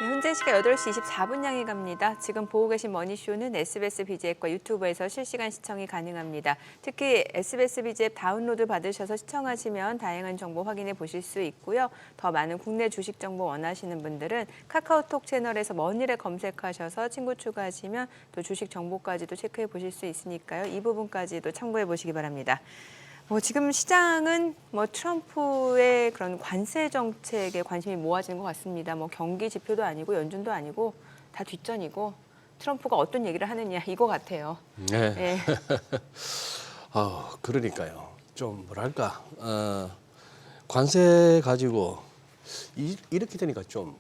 네, 현재 시각 8시 24분 향해 갑니다. 지금 보고 계신 머니쇼는 SBS BG앱과 유튜브에서 실시간 시청이 가능합니다. 특히 SBS BG앱 다운로드 받으셔서 시청하시면 다양한 정보 확인해 보실 수 있고요. 더 많은 국내 주식 정보 원하시는 분들은 카카오톡 채널에서 머니를 검색하셔서 친구 추가하시면 또 주식 정보까지도 체크해 보실 수 있으니까요. 이 부분까지도 참고해 보시기 바랍니다. 지금 시장은 트럼프의 그런 관세 정책에 관심이 모아지는 것 같습니다. 경기 지표도 아니고 연준도 아니고 다 뒷전이고 트럼프가 어떤 얘기를 하느냐 이거 같아요. 네. 네. 그러니까요. 좀 뭐랄까 관세 가지고 이렇게 되니까 좀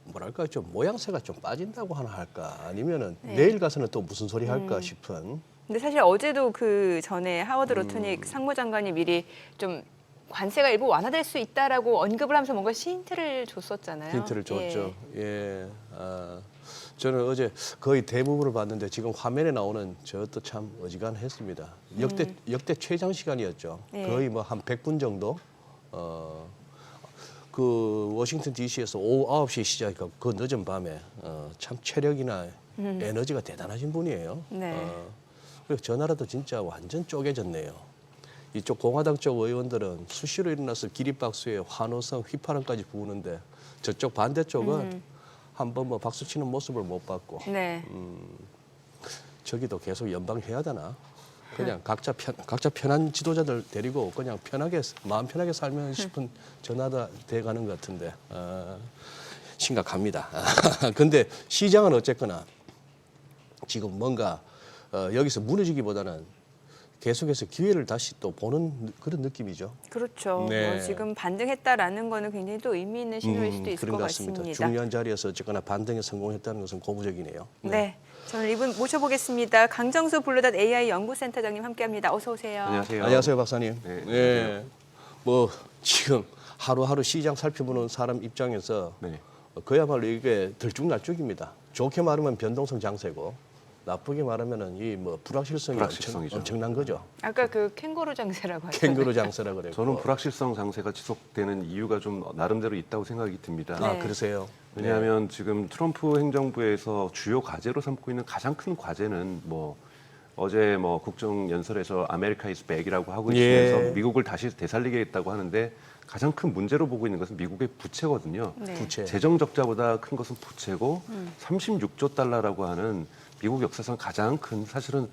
뭐랄까 좀 모양새가 좀 빠진다고 하나 할까 아니면은 내일 가서는 또 무슨 소리 할까 싶은. 근데 사실 어제도 그 전에 하워드 로토닉 상무장관이 미리 좀 관세가 일부 완화될 수 있다라고 언급을 하면서 뭔가 힌트를 줬었잖아요. 힌트를 줬죠. 저는 어제 거의 대부분을 봤는데 지금 화면에 나오는 저것도 참 어지간했습니다. 역대 최장 시간이었죠. 예. 거의 한 100분 정도. 그 워싱턴 DC에서 오후 9시에 시작하니까 그 늦은 밤에 참 체력이나 에너지가 대단하신 분이에요. 네. 그리고 저 나라도 진짜 완전 쪼개졌네요. 이쪽 공화당 쪽 의원들은 수시로 일어나서 기립박수에 환호성, 휘파람까지 부으는데 저쪽 반대쪽은 한번 박수 치는 모습을 못 봤고 네. 저기도 계속 연방해야 되나? 그냥 각자 편한 지도자들 데리고 그냥 마음 편하게 살면 싶은 전화가 돼가는 것 같은데 심각합니다. 근데 시장은 어쨌거나 지금 뭔가 여기서 무너지기보다는 계속해서 기회를 다시 또 보는 그런 느낌이죠. 그렇죠. 네. 지금 반등했다라는 거는 굉장히 또 의미 있는 신호일 수도 있을 그런 것 것 같습니다. 같습니다. 중요한 자리에서 어쨌거나 반등에 성공했다는 것은 고무적이네요. 네. 저는 이분 모셔보겠습니다. 강정수 블루닷 AI 연구센터장님 함께합니다. 어서 오세요. 안녕하세요. 안녕하세요, 박사님. 네, 네. 지금 하루하루 시장 살펴보는 사람 입장에서 네. 그야말로 이게 들쭉날쭉입니다. 좋게 말하면 변동성 장세고 나쁘게 말하면은 불확실성이 불확실성이죠. 엄청난 거죠. 아까 그 캥거루 장세라고 하셨죠. 캥거루 장세라 그랬고. 저는 불확실성 장세가 지속되는 이유가 좀 나름대로 있다고 생각이 듭니다. 네. 그러세요? 왜냐하면 지금 트럼프 행정부에서 주요 과제로 삼고 있는 가장 큰 과제는 어제 국정 연설에서 아메리카 이즈 백이라고 하고 있으면서 예. 미국을 다시 되살리겠다고 하는데 가장 큰 문제로 보고 있는 것은 미국의 부채거든요. 네. 부채. 재정 적자보다 큰 것은 부채고 36조 달러라고 하는 미국 역사상 가장 큰 사실은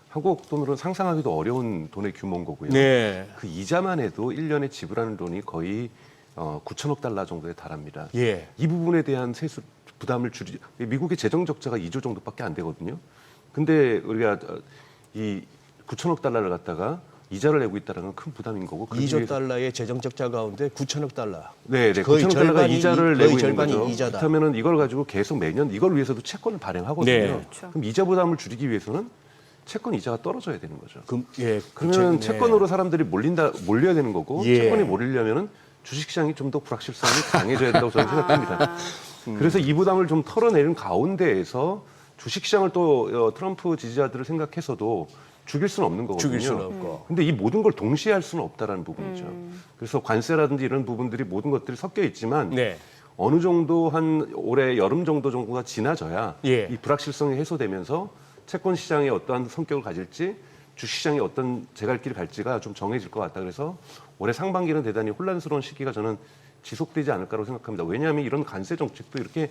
한국 돈으로 상상하기도 어려운 돈의 규모인 거고요. 네. 그 이자만 해도 1년에 지불하는 돈이 거의 9천억 달러 정도에 달합니다. 예. 이 부분에 대한 세수 부담을 미국의 재정 적자가 2조 정도밖에 안 되거든요. 근데 우리가 이 9천억 달러를 갖다가 이자를 내고 있다는 건 큰 부담인 거고. 2조 달러의 재정 적자 가운데 9천억 달러. 네, 거의 9천억 달러가 절반이 이자를 거의 내고 있는 절반이 거죠. 이자다. 그렇다면은 이걸 가지고 계속 매년 이걸 위해서도 채권을 발행하거든요. 네. 그렇죠. 그럼 이자 부담을 줄이기 위해서는 채권 이자가 떨어져야 되는 거죠. 네. 그러면 채권으로 사람들이 몰려야 되는 거고 예. 채권이 몰리려면은 주식시장이 좀 더 불확실성이 강해져야 된다고 저는 생각합니다. 그래서 이 부담을 좀 털어내는 가운데에서 주식시장을 또 트럼프 지지자들을 생각해서도 죽일 수는 없는 거거든요. 죽일 수는 없고. 근데 이 모든 걸 동시에 할 수는 없다라는 부분이죠. 그래서 관세라든지 이런 부분들이 모든 것들이 섞여 있지만 네. 어느 정도 한 올해 여름 정도가 지나져야 예. 이 불확실성이 해소되면서 채권 시장이 어떠한 성격을 가질지 주식시장이 어떤 제갈길을 갈지가 좀 정해질 것 같다. 그래서 올해 상반기는 대단히 혼란스러운 시기가 저는 지속되지 않을까라고 생각합니다. 왜냐하면 이런 관세 정책도 이렇게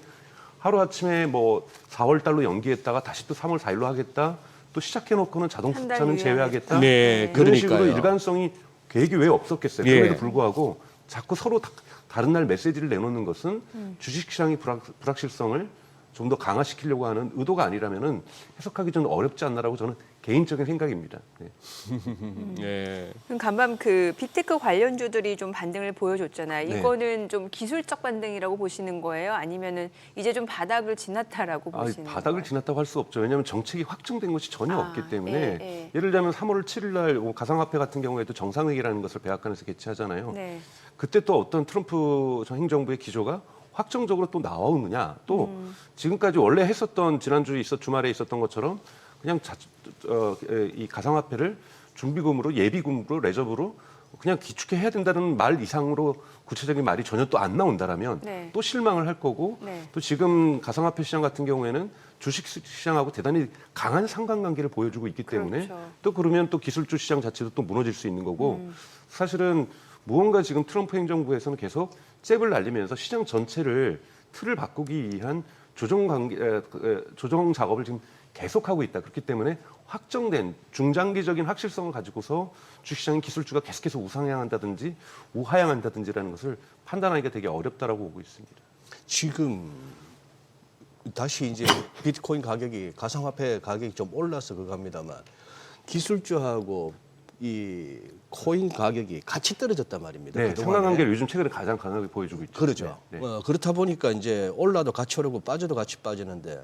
하루아침에 4월 달로 연기했다가 다시 또 3월 4일로 하겠다. 또 시작해놓고는 자동차는 제외하겠다. 네, 그런 식으로 그러니까요. 일관성이 계획이 왜 없었겠어요. 예. 그럼에도 불구하고 자꾸 서로 다른 날 메시지를 내놓는 것은 주식시장의 불확실성을 좀 더 강화시키려고 하는 의도가 아니라면은 해석하기 좀 어렵지 않나라고 저는 개인적인 생각입니다. 네. 네. 그럼 간밤 그 빅테크 관련주들이 좀 반등을 보여줬잖아요. 네. 이거는 좀 기술적 반등이라고 보시는 거예요? 아니면은 이제 좀 바닥을 지났다라고 보시는 거예요? 바닥을 지났다고 할 수 없죠. 왜냐하면 정책이 확정된 것이 전혀 없기 때문에 예. 예를 들면 3월 7일 날 가상화폐 같은 경우에도 정상회의라는 것을 백악관에서 개최하잖아요. 네. 그때 또 어떤 트럼프 행정부의 기조가 확정적으로 또 나오느냐. 또 지금까지 원래 했었던 주말에 있었던 것처럼 그냥 이 가상화폐를 준비금으로 예비금으로 레저브로 그냥 기축해야 된다는 말 이상으로 구체적인 말이 전혀 또 안 나온다라면 네. 또 실망을 할 거고 네. 또 지금 가상화폐 시장 같은 경우에는 주식 시장하고 대단히 강한 상관관계를 보여주고 있기 때문에 그렇죠. 또 그러면 또 기술주 시장 자체도 또 무너질 수 있는 거고 사실은 무언가 지금 트럼프 행정부에서는 계속 잽을 날리면서 시장 전체를 틀을 바꾸기 위한 조정 작업을 지금 계속하고 있다. 그렇기 때문에 확정된 중장기적인 확실성을 가지고서 주식시장의 기술주가 계속해서 우상향한다든지 우하향한다든지라는 것을 판단하기가 되게 어렵다라고 보고 있습니다. 지금 다시 이제 비트코인 가격이 가상화폐 가격이 좀 올라서 그겁니다만 기술주하고 이 코인 가격이 같이 떨어졌단 말입니다. 네, 그동안에. 상관관계를 요즘 최근에 가장 강하게 보여주고 있죠. 그렇죠. 네, 네. 그렇다 보니까 이제 올라도 같이 오르고 빠져도 같이 빠지는데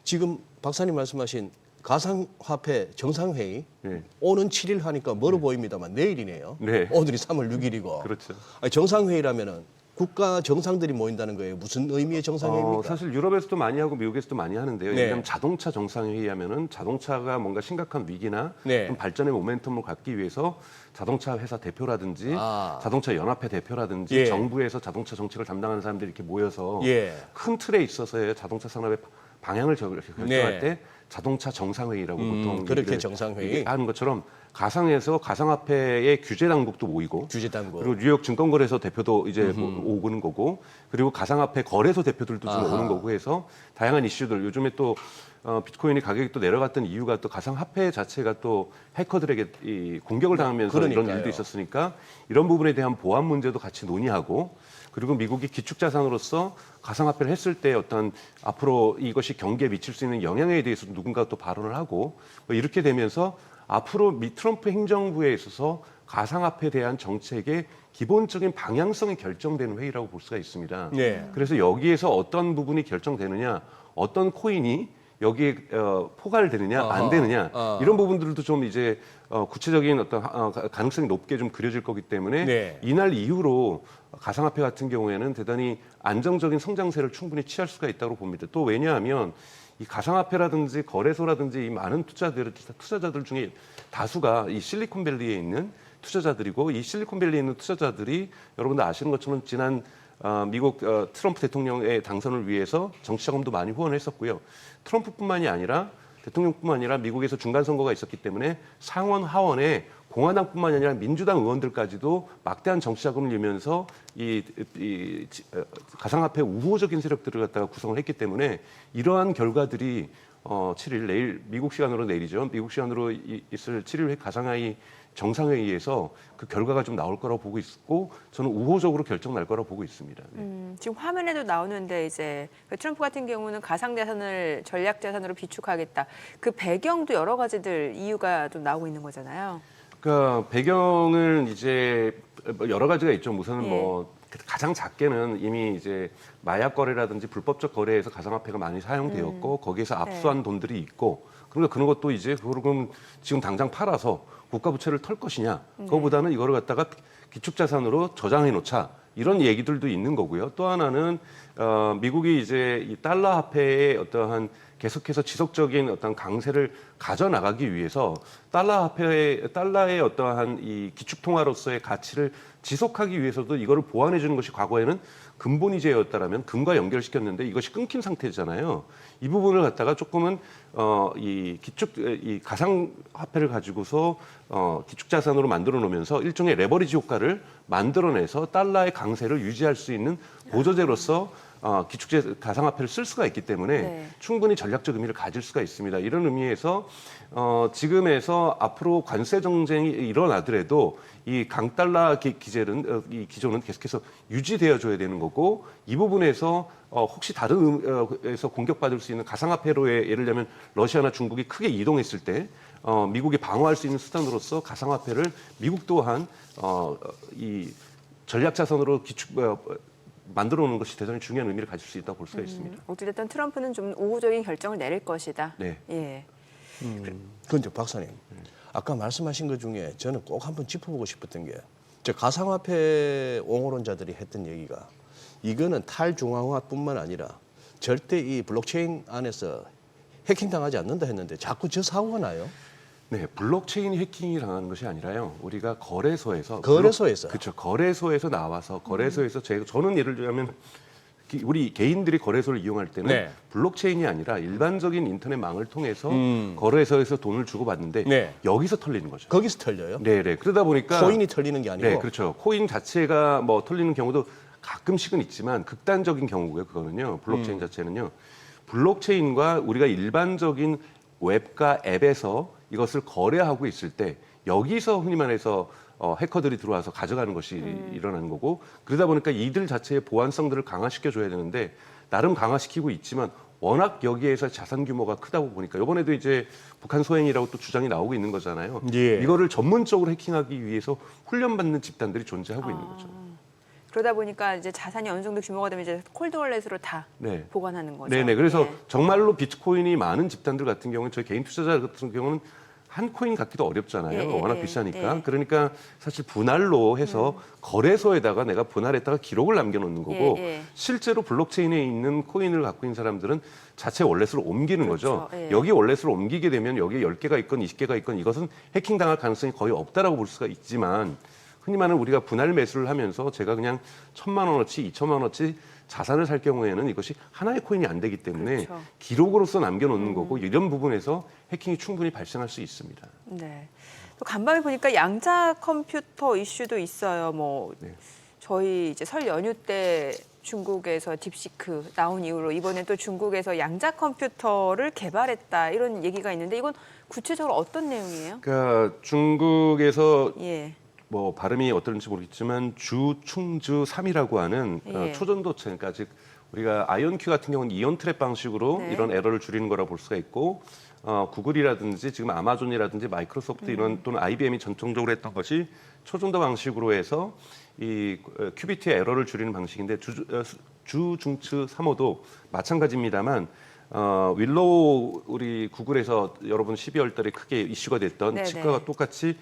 지금 박사님 말씀하신 가상화폐 정상회의 네. 오는 7일 하니까 멀어 보입니다만 내일이네요. 네. 오늘이 3월 6일이고. 그렇죠. 정상회의라면은 국가 정상들이 모인다는 거예요. 무슨 의미의 정상회의입니까? 사실 유럽에서도 많이 하고 미국에서도 많이 하는데요. 네. 예를 들면 자동차 정상회의 하면은 자동차가 뭔가 심각한 위기나 네. 좀 발전의 모멘텀을 갖기 위해서 자동차 회사 대표라든지 자동차 연합회 대표라든지 예. 정부에서 자동차 정책을 담당하는 사람들이 이렇게 모여서 예. 큰 틀에 있어서의 자동차 산업의 방향을 결정할 네. 때 자동차 정상회의라고 보통 그렇게 얘기를 정상회의. 하는 것처럼 가상에서 가상화폐의 규제 당국도 모이고 규제 당국. 그리고 뉴욕 증권거래소 대표도 이제 오는 거고 그리고 가상화폐 거래소 대표들도 좀 오는 거고 해서 다양한 이슈들 요즘에 또 비트코인이 가격이 또 내려갔던 이유가 또 가상화폐 자체가 또 해커들에게 이 공격을 당하면서 이런 그러니까요. 일도 있었으니까 이런 부분에 대한 보안 문제도 같이 논의하고 그리고 미국이 기축자산으로서 가상화폐를 했을 때 어떤 앞으로 이것이 경기에 미칠 수 있는 영향에 대해서 누군가 또 발언을 하고 뭐 이렇게 되면서 앞으로 트럼프 행정부에 있어서 가상화폐에 대한 정책의 기본적인 방향성이 결정되는 회의라고 볼 수가 있습니다. 네. 그래서 여기에서 어떤 부분이 결정되느냐, 어떤 코인이 여기에 포괄되느냐, 안 되느냐 이런 부분들도 좀 이제 구체적인 어떤 가능성이 높게 좀 그려질 거기 때문에 네. 이날 이후로 가상화폐 같은 경우에는 대단히 안정적인 성장세를 충분히 취할 수가 있다고 봅니다. 또 왜냐하면 이 가상화폐라든지 거래소라든지 이 많은 투자자들 중에 다수가 이 실리콘밸리에 있는 투자자들이고 이 실리콘밸리에 있는 투자자들이 여러분들 아시는 것처럼 지난 미국 트럼프 대통령의 당선을 위해서 정치자금도 많이 후원했었고요. 트럼프뿐만이 아니라 대통령뿐만 아니라 미국에서 중간 선거가 있었기 때문에 상원 하원에 공화당뿐만이 아니라 민주당 의원들까지도 막대한 정치자금을 내면서 가상화폐 우호적인 세력들을 갖다가 구성을 했기 때문에 이러한 결과들이 7일 내일 미국 시간으로 내일이죠. 미국 시간으로 있을 7일 가상화의 정상회의에서 그 결과가 좀 나올 거라고 보고 있고 저는 우호적으로 결정 날 거라고 보고 있습니다. 네. 지금 화면에도 나오는데 이제 트럼프 같은 경우는 가상자산을 전략자산으로 비축하겠다. 그 배경도 여러 가지들 이유가 좀 나오고 있는 거잖아요. 그러니까 배경을 이제 여러 가지가 있죠. 우선은 예. 뭐 가장 작게는 이미 이제 마약 거래라든지 불법적 거래에서 가상화폐가 많이 사용되었고 거기에서 압수한 돈들이 있고 그러니까 그런 것도 이제 그럼 지금 당장 팔아서 국가 부채를 털 것이냐 그거보다는 이거를 갖다가 기축자산으로 저장해 놓자 이런 얘기들도 있는 거고요. 또 하나는 미국이 이제 이 달러 화폐의 어떠한 계속해서 지속적인 어떤 강세를 가져나가기 위해서 달러의 어떠한 이 기축통화로서의 가치를 지속하기 위해서도 이거를 보완해 주는 것이 과거에는 근본이제였다라면 금과 연결시켰는데 이것이 끊긴 상태잖아요. 이 부분을 갖다가 조금은 이 가상화폐를 가지고서 기축자산으로 만들어 놓으면서 일종의 레버리지 효과를 만들어내서 달러의 강세를 유지할 수 있는 보조제로서 가상화폐를 쓸 수가 있기 때문에 네. 충분히 전략적 의미를 가질 수가 있습니다. 이런 의미에서 지금에서 앞으로 관세 정쟁이 일어나더라도 이 강달러 기제는 이 기조는 계속해서 유지되어줘야 되는 거고 이 부분에서 혹시 다른 에서 공격받을 수 있는 가상화폐로의 예를 들면 러시아나 중국이 크게 이동했을 때 미국이 방어할 수 있는 수단으로서 가상화폐를 미국 또한 이 전략자산으로 만들어 놓는 것이 대단히 중요한 의미를 가질 수 있다고 볼 수가 있습니다. 어찌됐든 트럼프는 좀 우호적인 결정을 내릴 것이다. 네. 예. 그런데 박사님, 아까 말씀하신 것 중에 저는 꼭 한번 짚어보고 싶었던 게, 저 가상화폐 옹호론자들이 했던 얘기가 이거는 탈중앙화뿐만 아니라 절대 이 블록체인 안에서 해킹당하지 않는다 했는데 자꾸 저 사고가 나요. 네, 블록체인이 해킹이 당하는 것이 아니라요. 우리가 거래소에서 그렇죠. 거래소에서 나와서 거래소에서 저는 예를 들자면 우리 개인들이 거래소를 이용할 때는 네. 블록체인이 아니라 일반적인 인터넷망을 통해서 거래소에서 돈을 주고 받는데 네. 여기서 털리는 거죠. 거기서 털려요? 네, 네. 그러다 보니까 코인이 털리는 게 아니고. 네, 그렇죠. 코인 자체가 뭐 털리는 경우도 가끔씩은 있지만 극단적인 경우고요. 그거는요. 블록체인 자체는요. 블록체인과 우리가 일반적인 웹과 앱에서 이것을 거래하고 있을 때 여기서 흔히 말해서 해커들이 들어와서 가져가는 것이 일어나는 거고 그러다 보니까 이들 자체의 보안성들을 강화시켜 줘야 되는데 나름 강화시키고 있지만 워낙 여기에서 자산 규모가 크다고 보니까 이번에도 이제 북한 소행이라고 또 주장이 나오고 있는 거잖아요. 예. 이거를 전문적으로 해킹하기 위해서 훈련받는 집단들이 존재하고 있는 거죠. 그러다 보니까 이제 자산이 어느 정도 규모가 되면 이제 콜드월렛으로 다 네. 보관하는 거죠. 네네. 그래서 예. 정말로 비트코인이 많은 집단들 같은 경우는 저희 개인 투자자 같은 경우는 한 코인 갖기도 어렵잖아요. 예, 예, 워낙 예, 비싸니까. 예. 그러니까 사실 분할로 해서 거래소에다가 내가 분할했다가 기록을 남겨놓는 거고 예, 예. 실제로 블록체인에 있는 코인을 갖고 있는 사람들은 자체 월렛으로 옮기는 그렇죠. 거죠. 예. 여기 월렛으로 옮기게 되면 여기에 10개가 있건 20개가 있건 이것은 해킹당할 가능성이 거의 없다라고 볼 수가 있지만 흔히 말하는 우리가 분할 매수를 하면서 제가 그냥 1,000만 원어치, 2,000만 원어치 자산을 살 경우에는 이것이 하나의 코인이 안 되기 때문에 그렇죠. 기록으로서 남겨놓는 거고 이런 부분에서 해킹이 충분히 발생할 수 있습니다. 네. 또 간밤에 보니까 양자 컴퓨터 이슈도 있어요. 뭐 네. 저희 이제 설 연휴 때 중국에서 딥시크 나온 이후로 이번에 또 중국에서 양자 컴퓨터를 개발했다 이런 얘기가 있는데 이건 구체적으로 어떤 내용이에요? 그러니까 중국에서 예. 뭐 발음이 어떨지 모르겠지만 주충주 3이라고 하는 예. 초전도체, 그러니까 즉 우리가 아이온큐 같은 경우는 이온 트랩 방식으로 네. 이런 에러를 줄이는 거라고 볼 수가 있고 구글이라든지 지금 아마존이라든지 마이크로소프트 이런 또는 IBM이 전통적으로 했던 것이 초전도 방식으로 해서 이 큐비트의 에러를 줄이는 방식인데 주중추 3호도 마찬가지입니다만 윌로우 우리 구글에서 여러분 12월 달에 크게 이슈가 됐던 네네. 치과가 똑같이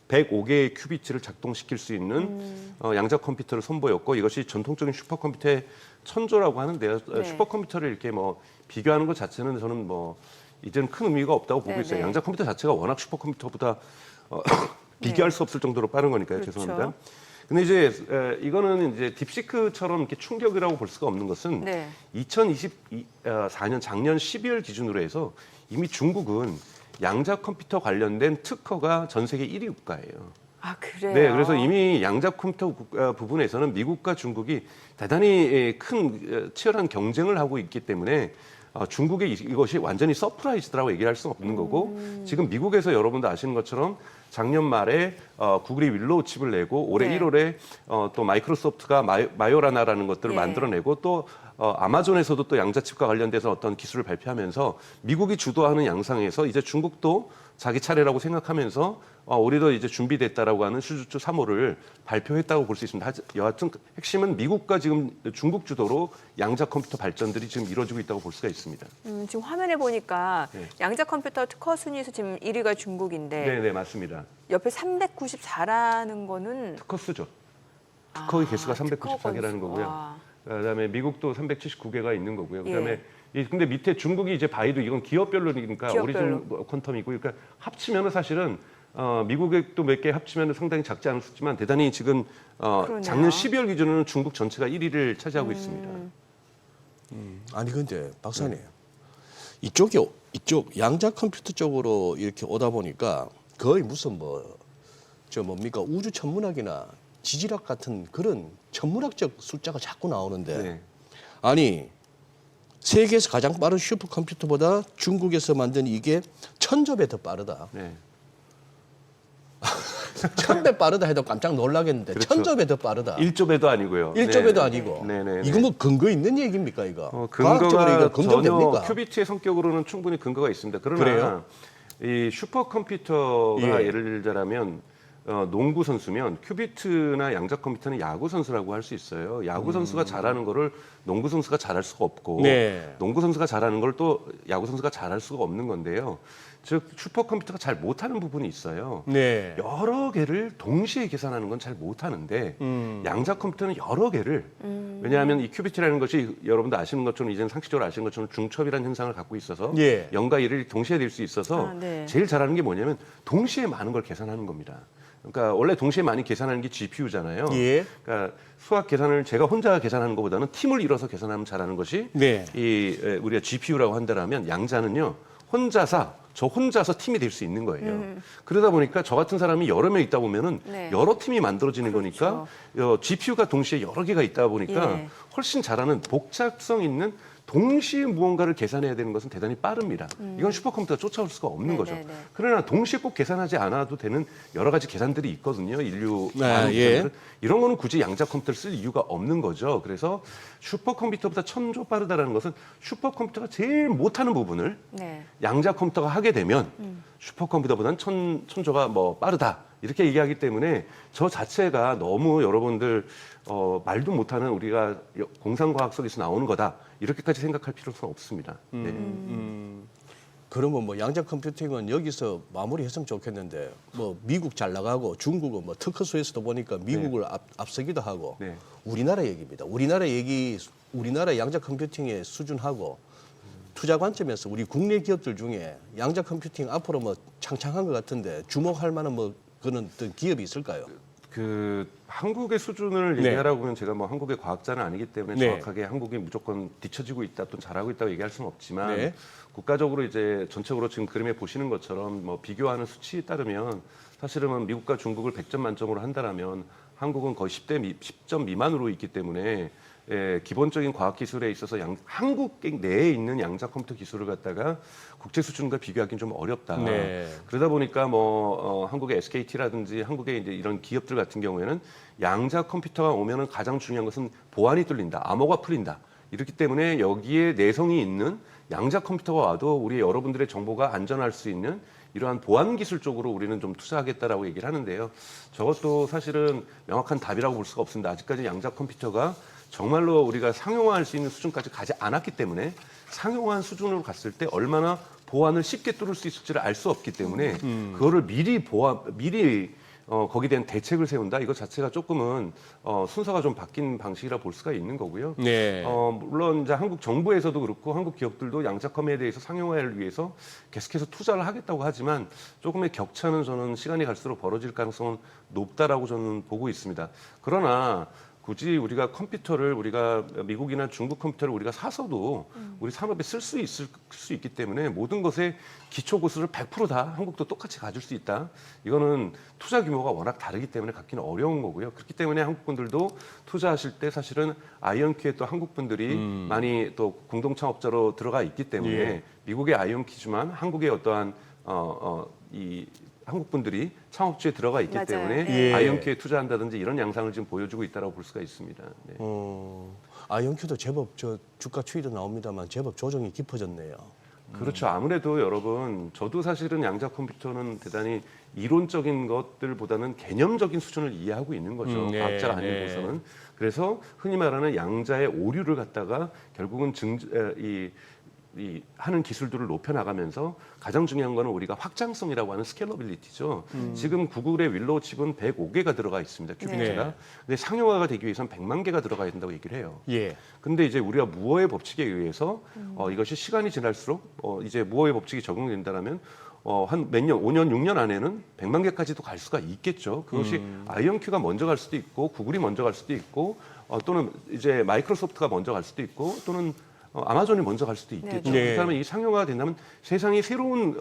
105개의 큐비트를 작동시킬 수 있는 양자 컴퓨터를 선보였고 이것이 전통적인 슈퍼컴퓨터의 천조라고 하는데요. 네. 슈퍼컴퓨터를 이렇게 뭐 비교하는 것 자체는 저는 뭐 이제는 큰 의미가 없다고 보고 네네. 있어요. 양자 컴퓨터 자체가 워낙 슈퍼컴퓨터보다 비교할 수 없을 정도로 빠른 거니까요. 그렇죠. 죄송합니다. 근데 이제 이거는 이제 딥시크처럼 이렇게 충격이라고 볼 수가 없는 것은 네. 2024년 작년 12월 기준으로 해서 이미 중국은 양자 컴퓨터 관련된 특허가 전 세계 1위 국가예요. 아 그래요? 네, 그래서 이미 양자 컴퓨터 부분에서는 미국과 중국이 대단히 큰 치열한 경쟁을 하고 있기 때문에 중국의 이것이 완전히 서프라이즈라고 얘기할 수는 없는 거고 지금 미국에서 여러분도 아시는 것처럼 작년 말에 구글이 윌로우 칩을 내고 올해 네. 1월에 또 마이크로소프트가 마요라나라는 것들을 예. 만들어내고 또 아마존에서도 또 양자칩과 관련돼서 어떤 기술을 발표하면서 미국이 주도하는 양상에서 이제 중국도 자기 차례라고 생각하면서 우리도 이제 준비됐다라고 하는 슈즈추 3호를 발표했다고 볼 수 있습니다. 여하튼 핵심은 미국과 지금 중국 주도로 양자 컴퓨터 발전들이 지금 이루어지고 있다고 볼 수가 있습니다. 지금 화면에 보니까 네. 양자 컴퓨터 특허 순위에서 지금 1위가 중국인데 네, 네, 맞습니다. 옆에 394라는 거는 특허수죠. 특허의 개수가 특허 394개라는 건수. 거고요. 와. 그다음에 미국도 379개가 있는 거고요. 예. 그다음에 근데 밑에 중국이 이제 바이두 이건 기업별로니까 기업별로. 오리진 퀀텀이고 그러니까 합치면은 사실은 미국에 또 몇 개 합치면 상당히 작지 않았지만 대단히 지금 그러네요. 작년 12월 기준으로는 중국 전체가 1위를 차지하고 있습니다. 아니 근데 박사님 이쪽 양자 컴퓨터 쪽으로 이렇게 오다 보니까 거의 무슨 뭡니까 우주 천문학이나 지질학 같은 그런 천문학적 숫자가 자꾸 나오는데 네. 아니 세계에서 가장 빠른 슈퍼컴퓨터보다 중국에서 만든 이게 1000배 더 빠르다. 네. 1000배 빠르다 해도 깜짝 놀라겠는데 그렇죠. 1000배 더 빠르다. 1조배도 아니고요. 1조배도 네. 아니고. 네네. 이거 뭐 근거 있는 얘기입니까 이거? 과학적으로 근거가 이거 전혀 검증됩니까? 큐비트의 성격으로는 충분히 근거가 있습니다. 그러나 그래요? 이 슈퍼컴퓨터가 예. 예를 들자면 농구 선수면 큐비트나 양자 컴퓨터는 야구 선수라고 할 수 있어요. 야구 선수가 잘하는 거를 농구 선수가 잘할 수가 없고 네. 농구 선수가 잘하는 걸 또 야구 선수가 잘할 수가 없는 건데요. 즉 슈퍼컴퓨터가 잘 못하는 부분이 있어요. 네. 여러 개를 동시에 계산하는 건 잘 못하는데 양자 컴퓨터는 여러 개를 왜냐하면 이 큐비트라는 것이 여러분도 아시는 것처럼 이제는 상식적으로 아시는 것처럼 중첩이라는 현상을 갖고 있어서 예. 0과 1을 동시에 낼 수 있어서 네. 제일 잘하는 게 뭐냐면 동시에 많은 걸 계산하는 겁니다. 그러니까 원래 동시에 많이 계산하는 게 GPU잖아요. 예. 그러니까 수학 계산을 제가 혼자 계산하는 것보다는 팀을 이뤄서 계산하면 잘하는 것이 네. 우리가 GPU라고 한다면 양자는요 저 혼자서 팀이 될 수 있는 거예요. 그러다 보니까 저 같은 사람이 여러 명 있다 보면은 네. 여러 팀이 만들어지는 거니까 GPU가 동시에 여러 개가 있다 보니까 예. 훨씬 잘하는 복잡성 있는 동시에 무언가를 계산해야 되는 것은 대단히 빠릅니다. 이건 슈퍼컴퓨터가 쫓아올 수가 없는 네, 거죠. 네, 네. 그러나 동시에 꼭 계산하지 않아도 되는 여러 가지 계산들이 있거든요. 인류 많은 예. 계산들. 이런 거는 굳이 양자 컴퓨터를 쓸 이유가 없는 거죠. 그래서 슈퍼컴퓨터보다 천조 빠르다라는 것은 슈퍼컴퓨터가 제일 못하는 부분을 네. 양자 컴퓨터가 하게 되면 슈퍼컴퓨터보다는 천조가 빠르다 이렇게 얘기하기 때문에 저 자체가 너무 여러분들 말도 못하는 우리가 공상과학 속에서 나오는 거다 이렇게까지 생각할 필요는 없습니다. 네. 그러면 뭐 양자 컴퓨팅은 여기서 마무리했으면 좋겠는데 뭐 미국 잘 나가고 중국은 뭐 특허수에서도 보니까 미국을 앞서기도 하고 네. 우리나라 얘기입니다. 우리나라 양자 컴퓨팅의 수준하고 투자 관점에서 우리 국내 기업들 중에 양자 컴퓨팅 앞으로 뭐 창창한 것 같은데 주목할 만한 뭐 그런 어떤 기업이 있을까요? 그 한국의 수준을 네. 얘기하라고 하면 제가 뭐 한국의 과학자는 아니기 때문에 네. 정확하게 한국이 무조건 뒤처지고 있다 또 잘하고 있다고 얘기할 수는 없지만 네. 국가적으로 이제 전체적으로 지금 그림에 보시는 것처럼 뭐 비교하는 수치에 따르면 사실은 미국과 중국을 100점 만점으로 한다라면 한국은 거의 10점 미만으로 있기 때문에 기본적인 과학 기술에 있어서 한국 내에 있는 양자 컴퓨터 기술을 갖다가 국제 수준과 비교하기는 좀 어렵다. 네. 그러다 보니까 한국의 SKT라든지 한국의 이제 이런 기업들 같은 경우에는 양자 컴퓨터가 오면은 가장 중요한 것은 보안이 뚫린다, 암호가 풀린다. 이렇기 때문에 여기에 내성이 있는 양자 컴퓨터가 와도 우리 여러분들의 정보가 안전할 수 있는 이러한 보안 기술 쪽으로 우리는 좀 투자하겠다라고 얘기를 하는데요. 저것도 사실은 명확한 답이라고 볼 수가 없습니다. 아직까지 양자 컴퓨터가 정말로 우리가 상용화할 수 있는 수준까지 가지 않았기 때문에 상용화한 수준으로 갔을 때 얼마나 보안을 쉽게 뚫을 수 있을지를 알 수 없기 때문에 그거를 미리 거기에 대한 대책을 세운다. 이거 자체가 조금은 순서가 좀 바뀐 방식이라 볼 수가 있는 거고요. 네. 물론 이제 한국 정부에서도 그렇고 한국 기업들도 양자컴에 대해서 상용화를 위해서 계속해서 투자를 하겠다고 하지만 조금의 격차는 저는 시간이 갈수록 벌어질 가능성은 높다라고 저는 보고 있습니다. 그러나 굳이 우리가 컴퓨터를 우리가 미국이나 중국 컴퓨터를 우리가 사서도 우리 산업에 쓸 수 있기 때문에 모든 것의 기초 고수를 100%다 한국도 똑같이 가질 수 있다. 이거는 투자 규모가 워낙 다르기 때문에 갖기는 어려운 거고요. 그렇기 때문에 한국 분들도 투자하실 때 사실은 아이언큐에 또 한국 분들이 많이 또 공동 창업자로 들어가 있기 때문에 예. 미국의 아이언큐지만 한국의 어떠한 이 한국 분들이 창업주에 들어가 있기 맞아요. 때문에 예. 아이언큐에 투자한다든지 이런 양상을 지금 보여주고 있다고 볼 수가 있습니다. 네. 아이언큐도 제법 주가 추이도 나옵니다만 제법 조정이 깊어졌네요. 그렇죠. 아무래도 여러분, 저도 사실은 양자 컴퓨터는 대단히 이론적인 것들보다는 개념적인 수준을 이해하고 있는 거죠. 네, 과학자가 네. 아니고서는. 그래서 흔히 말하는 양자의 오류를 갖다가 결국은 하는 기술들을 높여나가면서 가장 중요한 거는 우리가 확장성이라고 하는 스케일러빌리티죠. 지금 구글의 윌로우 칩은 105개가 들어가 있습니다. 큐비트가. 네. 근데 상용화가 되기 위해서는 100만 개가 들어가야 된다고 얘기를 해요. 예. 근데 이제 우리가 무어의 법칙에 의해서 이것이 시간이 지날수록 이제 무어의 법칙이 적용된다라면 한 몇 년, 5년, 6년 안에는 100만 개까지도 갈 수가 있겠죠. 그것이 아이언큐가 먼저 갈 수도 있고 구글이 먼저 갈 수도 있고 또는 이제 마이크로소프트가 먼저 갈 수도 있고 또는 아마존이 먼저 갈 수도 있겠죠. 네. 그렇다면 이 상용화가 된다면 세상이 새로운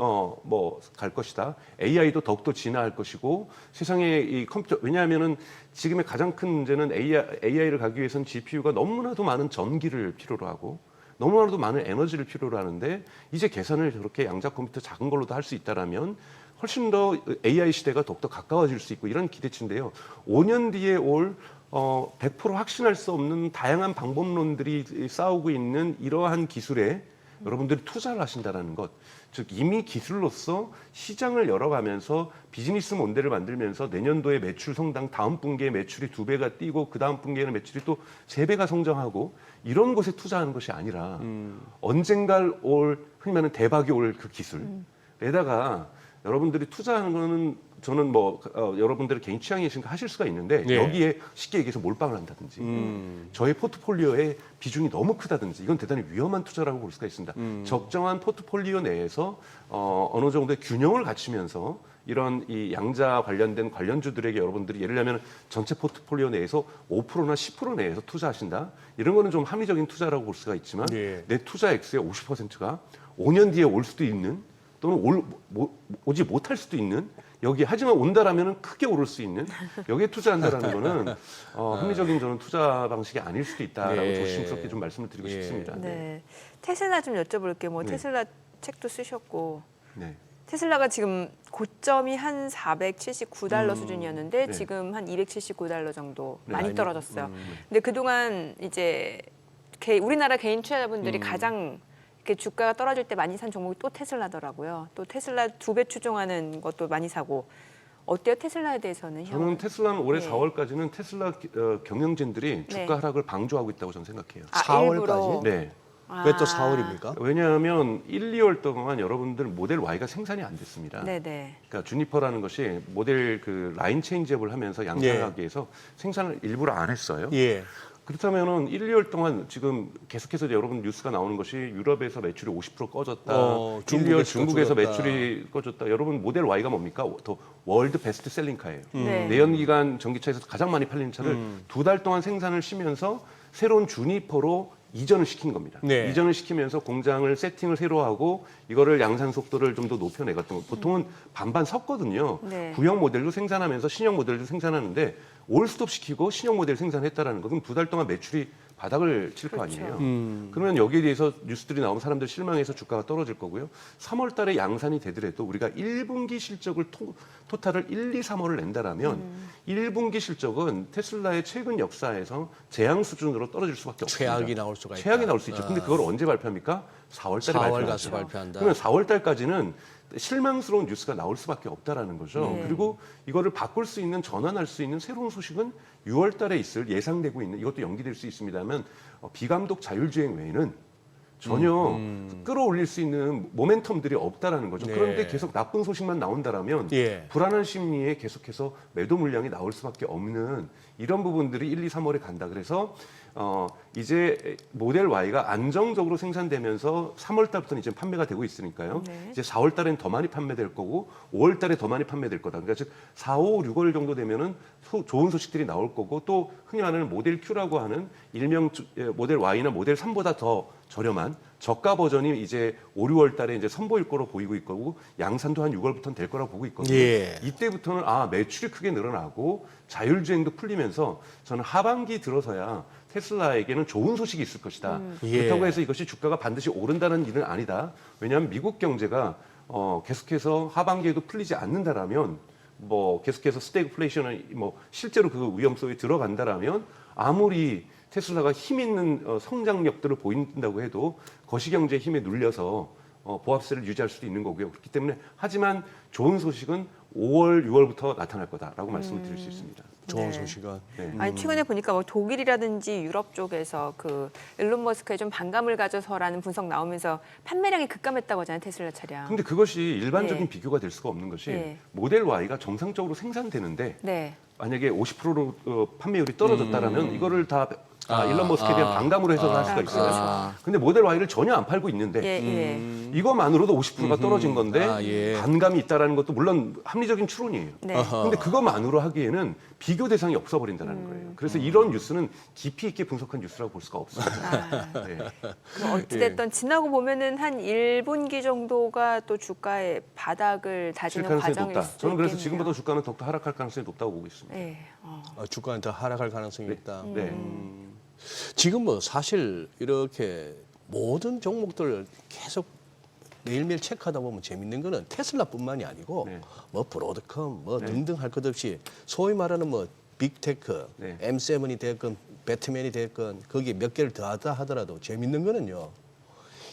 갈 것이다. AI도 더욱더 진화할 것이고 세상에 이 컴퓨터 왜냐하면은 지금의 가장 큰 문제는 AI를 가기 위해서는 GPU가 너무나도 많은 전기를 필요로 하고 너무나도 많은 에너지를 필요로 하는데 이제 계산을 저렇게 양자 컴퓨터 작은 걸로도 할 수 있다라면 훨씬 더 AI 시대가 더욱더 가까워질 수 있고 이런 기대치인데요. 5년 뒤에 올 100% 확신할 수 없는 다양한 방법론들이 싸우고 있는 이러한 기술에 여러분들이 투자를 하신다는 것, 즉 이미 기술로서 시장을 열어가면서 비즈니스 모델을 만들면서 내년도에 매출 성장, 다음 분기에 매출이 2배가 뛰고 그 다음 분기에는 매출이 또 3배가 성장하고 이런 곳에 투자하는 것이 아니라 언젠가 흔히 말하는 대박이 올 그 기술에다가 여러분들이 투자하는 거는 저는 여러분들의 개인 취향이신가 하실 수가 있는데 네. 여기에 쉽게 얘기해서 몰빵을 한다든지 저의 포트폴리오의 비중이 너무 크다든지 이건 대단히 위험한 투자라고 볼 수가 있습니다. 적정한 포트폴리오 내에서 어느 정도의 균형을 갖추면서 이런 이 양자 관련된 관련주들에게 여러분들이 예를 들면 전체 포트폴리오 내에서 5%나 10% 내에서 투자하신다. 이런 거는 좀 합리적인 투자라고 볼 수가 있지만 네. 내 투자 액수의 50%가 5년 뒤에 올 수도 있는 또는 오지 못할 수도 있는 여기 하지만 온다라면 크게 오를 수 있는 여기에 투자한다라는 거는 합리적인 저는 투자 방식이 아닐 수도 있다라고 예. 조심스럽게 좀 말씀을 드리고 예. 싶습니다. 네. 테슬라 좀 여쭤볼게요. 뭐 네. 테슬라 책도 쓰셨고 네. 테슬라가 지금 고점이 한 479달러 수준이었는데 네. 지금 한 279달러 정도 네. 많이 떨어졌어요. 근데 그동안 이제 우리나라 개인 투자자분들이 가장 이렇게 주가가 떨어질 때 많이 산 종목이 또 테슬라더라고요. 또 테슬라 2배 추종하는 것도 많이 사고 어때요? 테슬라에 대해서는? 저는 테슬라는 올해 네. 4월까지는 테슬라 경영진들이 주가 네. 하락을 방조하고 있다고 저는 생각해요. 4월까지? 일부러. 네. 왜 또 4월입니까? 왜냐하면 1, 2월 동안 여러분들 모델 Y가 생산이 안 됐습니다. 네네. 그러니까 주니퍼라는 것이 모델 그 라인 체인지업을 하면서 양산하기 위해서 생산을 일부러 안 했어요. 예. 그렇다면은 1, 2월 동안 지금 계속해서 여러분 뉴스가 나오는 것이 유럽에서 매출이 50% 꺼졌다. 1, 2월 중국에서 줄었다. 매출이 꺼졌다. 여러분 모델 Y가 뭡니까? 더 월드 베스트 셀링카예요. 네. 내연기관 전기차에서 가장 많이 팔리는 차를 2달 동안 생산을 쉬면서 새로운 주니퍼로 이전을 시킨 겁니다. 네. 이전을 시키면서 공장을 세팅을 새로 하고 이거를 양산 속도를 좀 더 높여내갔던 거. 보통은 반반 섰거든요. 네. 구형 모델도 생산하면서 신형 모델도 생산하는데 올스톱 시키고 신형 모델 생산했다라는 거. 그럼 2달 동안 매출이 바닥을 칠 거 그렇죠. 아니에요. 그러면 여기에 대해서 뉴스들이 나오면 사람들 실망해서 주가가 떨어질 거고요. 3월 달에 양산이 되더라도 우리가 1분기 실적을 토탈을 1, 2, 3월을 낸다라면 1분기 실적은 테슬라의 최근 역사에서 재앙 수준으로 떨어질 수밖에 없습니다. 최악이 나올 수가 있다. 최악이 나올 수 있죠. 근데 그걸 언제 발표합니까? 4월 달에 4월 가서 발표하죠. 발표한다. 그러면 4월 달까지는 실망스러운 뉴스가 나올 수밖에 없다라는 거죠. 네. 그리고 이거를 바꿀 수 있는 전환할 수 있는 새로운 소식은 6월 달에 있을 예상되고 있는 이것도 연기될 수 있습니다만 비감독 자율주행 외에는 전혀 끌어올릴 수 있는 모멘텀들이 없다라는 거죠. 네. 그런데 계속 나쁜 소식만 나온다라면 예. 불안한 심리에 계속해서 매도 물량이 나올 수밖에 없는 이런 부분들이 1, 2, 3월에 간다. 그래서 이제 모델 Y가 안정적으로 생산되면서 3월 달부터는 이제 판매가 되고 있으니까요. 네. 이제 4월 달에는 더 많이 판매될 거고 5월 달에 더 많이 판매될 거다. 그러니까 즉 4, 5, 6월 정도 되면은 좋은 소식들이 나올 거고 또 흔히 말하는 모델 Q라고 하는 일명 모델 Y나 모델 3보다 더 저렴한 저가 버전이 이제 5, 6월 달에 이제 선보일 거로 보이고 있고 양산도 한 6월부터는 될 거라고 보고 있거든요. 예. 이때부터는 매출이 크게 늘어나고 자율주행도 풀리면서 저는 하반기 들어서야 테슬라에게는 좋은 소식이 있을 것이다. 예. 그렇다고 해서 이것이 주가가 반드시 오른다는 일은 아니다. 왜냐하면 미국 경제가 계속해서 하반기에도 풀리지 않는다라면 계속해서 스태그플레이션을 실제로 그 위험 속에 들어간다라면 아무리 테슬라가 힘 있는 성장력들을 보인다고 해도 거시경제의 힘에 눌려서 보합세를 유지할 수도 있는 거고요. 그렇기 때문에 하지만 좋은 소식은 5월, 6월부터 나타날 거다라고 말씀을 드릴 수 있습니다. 좋은 네. 소식은. 네. 아니 최근에 보니까 독일이라든지 유럽 쪽에서 그 일론 머스크에 좀 반감을 가져서라는 분석 나오면서 판매량이 급감했다고 하잖아요, 테슬라 차량. 근데 그것이 일반적인 네. 비교가 될 수가 없는 것이 네. 모델 Y가 정상적으로 생산되는데 네. 만약에 50%로 판매율이 떨어졌다라면 이거를 다 일론 머스크에 대한 반감으로 해석을 할 수가 있어요. 그렇죠. 근데 모델 Y를 전혀 안 팔고 있는데 예, 예. 이것만으로도 50%가 떨어진 건데 예. 반감이 있다라는 것도 물론 합리적인 추론이에요. 네. 근데 그것만으로 하기에는 비교 대상이 없어버린다는 거예요. 그래서 이런 뉴스는 깊이 있게 분석한 뉴스라고 볼 수가 없습니다. 네. 그럼 어찌됐든 지나고 보면은 한 1분기 정도가 또 주가의 바닥을 실 다지는 가능성이 과정일 높다. 수도 저는 그래서 있겠네요. 지금보다 주가는 더욱더 하락할 가능성이 높다고 보고 있습니다. 네. 주가는 더 하락할 가능성이 있다. 네. 지금 사실 이렇게 모든 종목들 계속 매일매일 체크하다 보면 재밌는 거는 테슬라뿐만이 아니고 네. 브로드컴 네. 등등 할 것 없이 소위 말하는 빅테크, 네. M7이 됐건 배트맨이 됐건 거기에 몇 개를 더하다 하더라도 재밌는 거는요.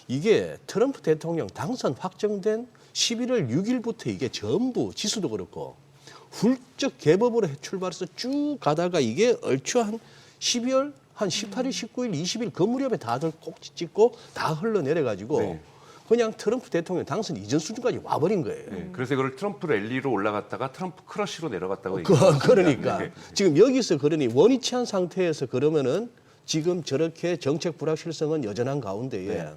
이게 트럼프 대통령 당선 확정된 11월 6일부터 이게 전부 지수도 그렇고 훌쩍 개법으로 출발해서 쭉 가다가 이게 얼추 한 12월 한 18일, 19일, 20일 그 무렵에 다들 꼭지 찍고 다 흘러내려가지고 네. 그냥 트럼프 대통령 당선 이전 수준까지 와버린 거예요. 네, 그래서 이걸 트럼프 랠리로 올라갔다가 트럼프 크러쉬로 내려갔다고 그러니까 네. 지금 여기서 그러니 원위치한 상태에서 그러면은 지금 저렇게 정책 불확실성은 여전한 가운데에 네.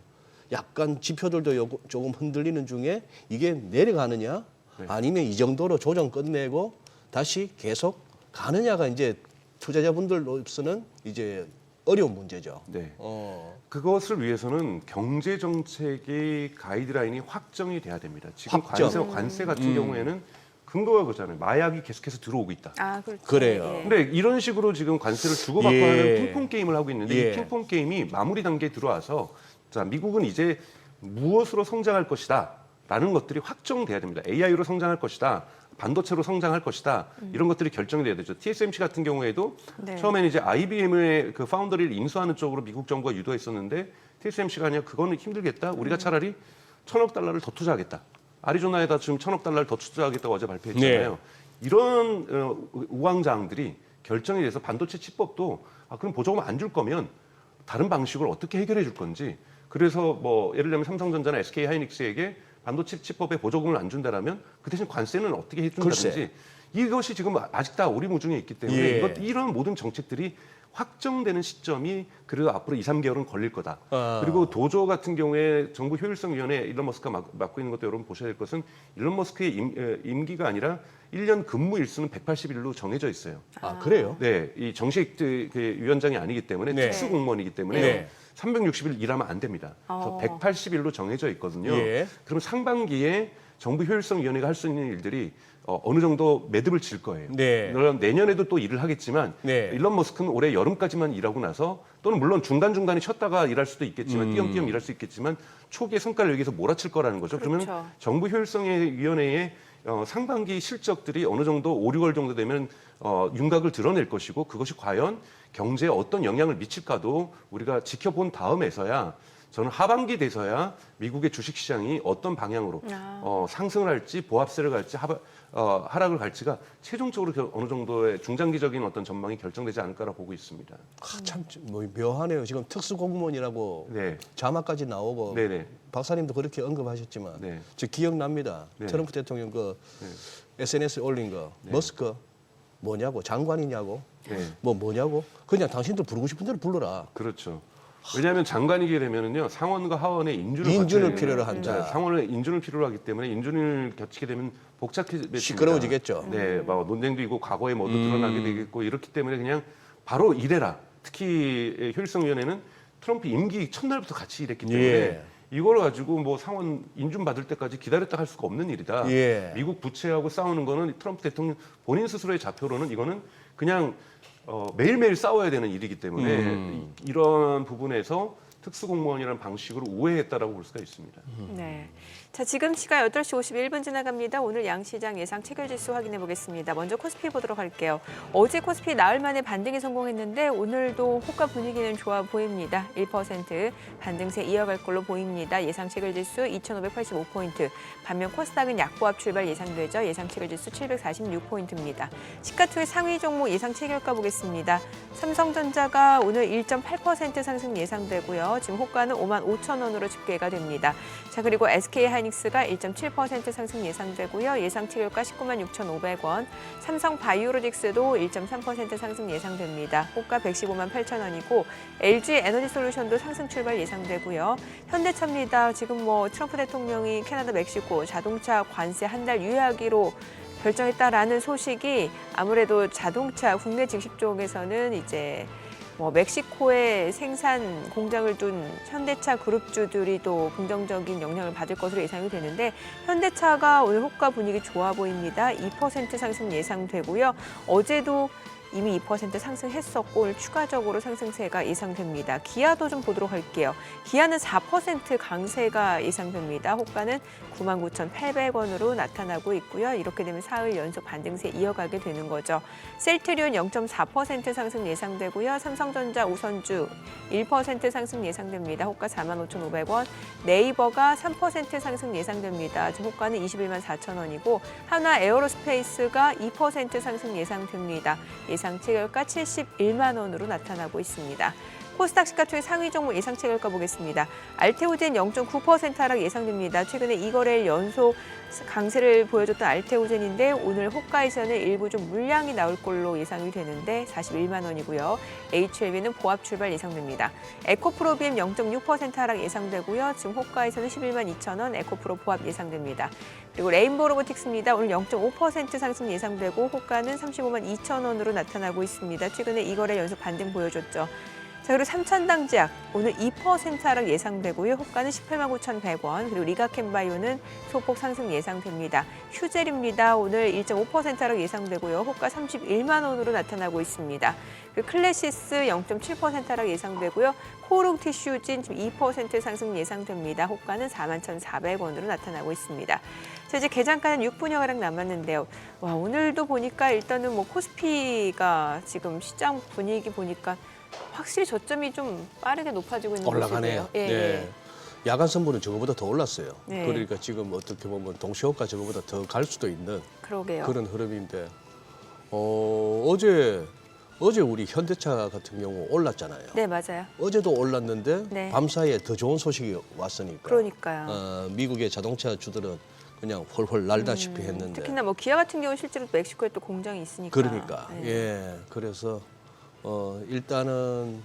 약간 지표들도 조금 흔들리는 중에 이게 내려가느냐 네. 아니면 이 정도로 조정 끝내고 다시 계속 가느냐가 이제 투자자분들로서는 이제 어려운 문제죠. 네. 그것을 위해서는 경제 정책의 가이드라인이 확정이 돼야 됩니다. 지금 확정. 관세 같은 경우에는 근거가 그렇잖아요. 마약이 계속해서 들어오고 있다. 아, 그렇죠. 그래요. 예. 근데 이런 식으로 지금 관세를 주고받고 예. 하는 핑퐁 게임을 하고 있는데 예. 이 핑퐁 게임이 마무리 단계에 들어와서 자, 미국은 이제 무엇으로 성장할 것이다 라는 것들이 확정돼야 됩니다. AI로 성장할 것이다. 반도체로 성장할 것이다. 이런 것들이 결정이 돼야 되죠. TSMC 같은 경우에도 네. 처음에는 이제 IBM의 그 파운더리를 인수하는 쪽으로 미국 정부가 유도했었는데 TSMC가 아니야 그거는 힘들겠다. 우리가 차라리 1,000억 달러를 더 투자하겠다. 아리조나에다 지금 1,000억 달러를 더 투자하겠다고 어제 발표했잖아요. 네. 이런 우왕좌왕들이 결정이 돼서 반도체 칩법도 그럼 보조금 안 줄 거면 다른 방식으로 어떻게 해결해 줄 건지. 그래서 뭐 예를 들면 삼성전자나 SK 하이닉스에게 반도체 칩법에 보조금을 안 준다라면 그 대신 관세는 어떻게 해준다든지 글쎄. 이것이 지금 아직 다 오리무중에 있기 때문에 예. 이런 모든 정책들이 확정되는 시점이 그래도 앞으로 2, 3개월은 걸릴 거다. 아. 그리고 도조 같은 경우에 정부 효율성위원회 일론 머스크가 맡고 있는 것도 여러분 보셔야 될 것은 일론 머스크의 임기가 아니라 1년 근무 일수는 180일로 정해져 있어요. 아, 그래요? 네, 이 정식 그 위원장이 아니기 때문에 네. 특수 공무원이기 때문에 네. 360일 일하면 안 됩니다. 그래서 180일로 정해져 있거든요. 예. 그럼 상반기에 정부 효율성위원회가 할 수 있는 일들이 어느 정도 매듭을 질 거예요. 네. 물론 내년에도 또 일을 하겠지만 네. 일론 머스크는 올해 여름까지만 일하고 나서 또는 물론 중간중간에 쉬었다가 일할 수도 있겠지만 띄엄띄엄 일할 수 있겠지만 초기에 성과를 여기서 몰아칠 거라는 거죠. 그렇죠. 그러면 정부 효율성위원회의 상반기 실적들이 어느 정도 5, 6월 정도 되면 윤곽을 드러낼 것이고 그것이 과연 경제에 어떤 영향을 미칠까도 우리가 지켜본 다음에서야 저는 하반기 돼서야 미국의 주식시장이 어떤 방향으로 상승을 할지 보합세를 갈지 하락을 갈지가 최종적으로 어느 정도의 중장기적인 어떤 전망이 결정되지 않을까라고 보고 있습니다. 참 뭐 묘하네요. 지금 특수공무원이라고 네. 자막까지 나오고 네네. 박사님도 그렇게 언급하셨지만 네. 저 기억납니다. 네. 트럼프 대통령 그 네. SNS에 올린 거 머스크 뭐냐고 장관이냐고 네. 뭐냐고 그냥 당신들 부르고 싶은 대로 불러라. 그렇죠. 왜냐하면 장관이게 되면은요 상원과 하원의 인준을 인준을 받쳐야 필요로 돼요. 한다. 네, 상원의 인준을 필요로 하기 때문에 인준을 겹치게 되면 복잡해집니다. 시끄러워지겠죠. 네, 막 논쟁도 있고 과거에 뭐도 드러나게 되겠고 이렇기 때문에 그냥 바로 일해라. 특히 효율성위원회는 트럼프 임기 첫날부터 같이 일했기 때문에 예. 이걸 가지고 뭐 상원 인준 받을 때까지 기다렸다 할 수가 없는 일이다. 예. 미국 부채하고 싸우는 거는 트럼프 대통령 본인 스스로의 자표로는 이거는 그냥 매일매일 싸워야 되는 일이기 때문에 이런 부분에서 특수공무원이라는 방식으로 우회했다라고 볼 수가 있습니다. 네. 자, 지금 시각 8시 51분 지나갑니다. 오늘 양시장 예상 체결지수 확인해 보겠습니다. 먼저 코스피 보도록 할게요. 어제 코스피 나흘 만에 반등에 성공했는데 오늘도 호가 분위기는 좋아 보입니다. 1% 반등세 이어갈 걸로 보입니다. 예상 체결지수 2,585포인트. 반면 코스닥은 약보합 출발 예상되죠. 예상 체결지수 746포인트입니다. 시가총액 상위 종목 예상 체결가 보겠습니다. 삼성전자가 오늘 1.8% 상승 예상되고요. 지금 호가는 55,000원으로 집계가 됩니다. 자, 그리고 SK 하이닉스가 1.7% 상승 예상되고요. 예상 체결가 196,500원. 삼성 바이오로직스도 1.3% 상승 예상됩니다. 호가 1158,000원이고 LG 에너지 솔루션도 상승 출발 예상되고요. 현대차입니다. 지금 뭐 트럼프 대통령이 캐나다, 멕시코 자동차 관세 한 달 유예하기로 결정했다라는 소식이 아무래도 자동차 국내 직십 쪽에서는 이제 뭐 멕시코에 생산 공장을 둔 현대차 그룹주들이 또 긍정적인 영향을 받을 것으로 예상이 되는데 현대차가 오늘 호가 분위기 좋아 보입니다. 2% 상승 예상되고요. 어제도 이미 2% 상승했었고 오늘 추가적으로 상승세가 예상됩니다. 기아도 좀 보도록 할게요. 기아는 4% 강세가 예상됩니다. 호가는 99,800원으로 나타나고 있고요. 이렇게 되면 사흘 연속 반등세 이어가게 되는 거죠. 셀트리온 0.4% 상승 예상되고요. 삼성전자, 우선주 1% 상승 예상됩니다. 호가 45,500원. 네이버가 3% 상승 예상됩니다. 지금 호가는 21만 4천 원이고 한화 에어로스페이스가 2% 상승 예상됩니다. 예상 체결가 71만 원으로 나타나고 있습니다. 코스닥 시가총액 상위 종목 예상 체결가 보겠습니다. 알테오젠 0.9% 하락 예상됩니다. 최근에 2거래일 연속 강세를 보여줬던 알테오젠인데 오늘 호가에서는 일부 좀 물량이 나올 걸로 예상이 되는데 41만 원이고요. HLB는 보합 출발 예상됩니다. 에코프로비엠 0.6% 하락 예상되고요. 지금 호가에서는 11만 2천 원, 에코프로 보합 예상됩니다. 그리고 레인보우 로보틱스입니다. 오늘 0.5% 상승 예상되고 호가는 35만 2천 원으로 나타나고 있습니다. 최근에 2거래 연속 반등 보여줬죠. 자, 그리고 삼천당제약 오늘 2% 하락 예상되고요. 호가는 18만 9,100원. 그리고 리가캠바이오는 소폭 상승 예상됩니다. 휴젤입니다. 오늘 1.5% 하락 예상되고요. 호가 31만 원으로 나타나고 있습니다. 그리고 클래시스 0.7% 하락 예상되고요. 코오롱 티슈진 지금 2% 상승 예상됩니다. 호가는 41,400원으로 나타나고 있습니다. 자, 이제 개장가는 6분여 가량 남았는데요. 와, 오늘도 보니까 일단은 뭐 코스피가 지금 시장 분위기 보니까 확실히 저점이 좀 빠르게 높아지고 있는 올라가네요. 모습이에요. 예, 네. 예. 야간 선물은 저거보다 더 올랐어요. 네. 그러니까 지금 어떻게 보면 동시호가 저거보다 더 갈 수도 있는 그러게요. 그런 흐름인데 어제 우리 현대차 같은 경우 올랐잖아요. 네, 맞아요. 어제도 올랐는데 네. 밤사이에 더 좋은 소식이 왔으니까. 그러니까요. 미국의 자동차 주들은 그냥 훨훨 날다시피 했는데. 특히나 뭐 기아 같은 경우 실제로 멕시코에 또 공장이 있으니까. 그러니까 네. 예 그래서 일단은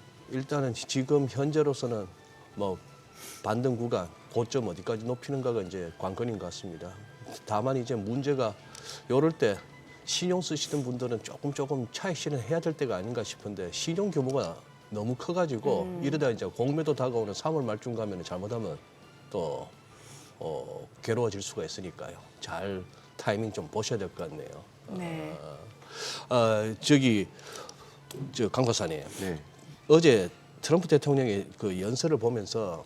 지금 현재로서는 뭐 반등 구간 고점 어디까지 높이는가가 이제 관건인 것 같습니다. 다만 이제 문제가 이럴 때 신용 쓰시던 분들은 조금 차익 실현해야 될 때가 아닌가 싶은데 신용 규모가 너무 커가지고 이러다 이제 공매도 다가오는 3월 말쯤 가면 잘못하면 또 괴로워질 수가 있으니까요. 잘 타이밍 좀 보셔야 될 것 같네요. 네. 강 박사님, 네. 어제 트럼프 대통령의 그 연설을 보면서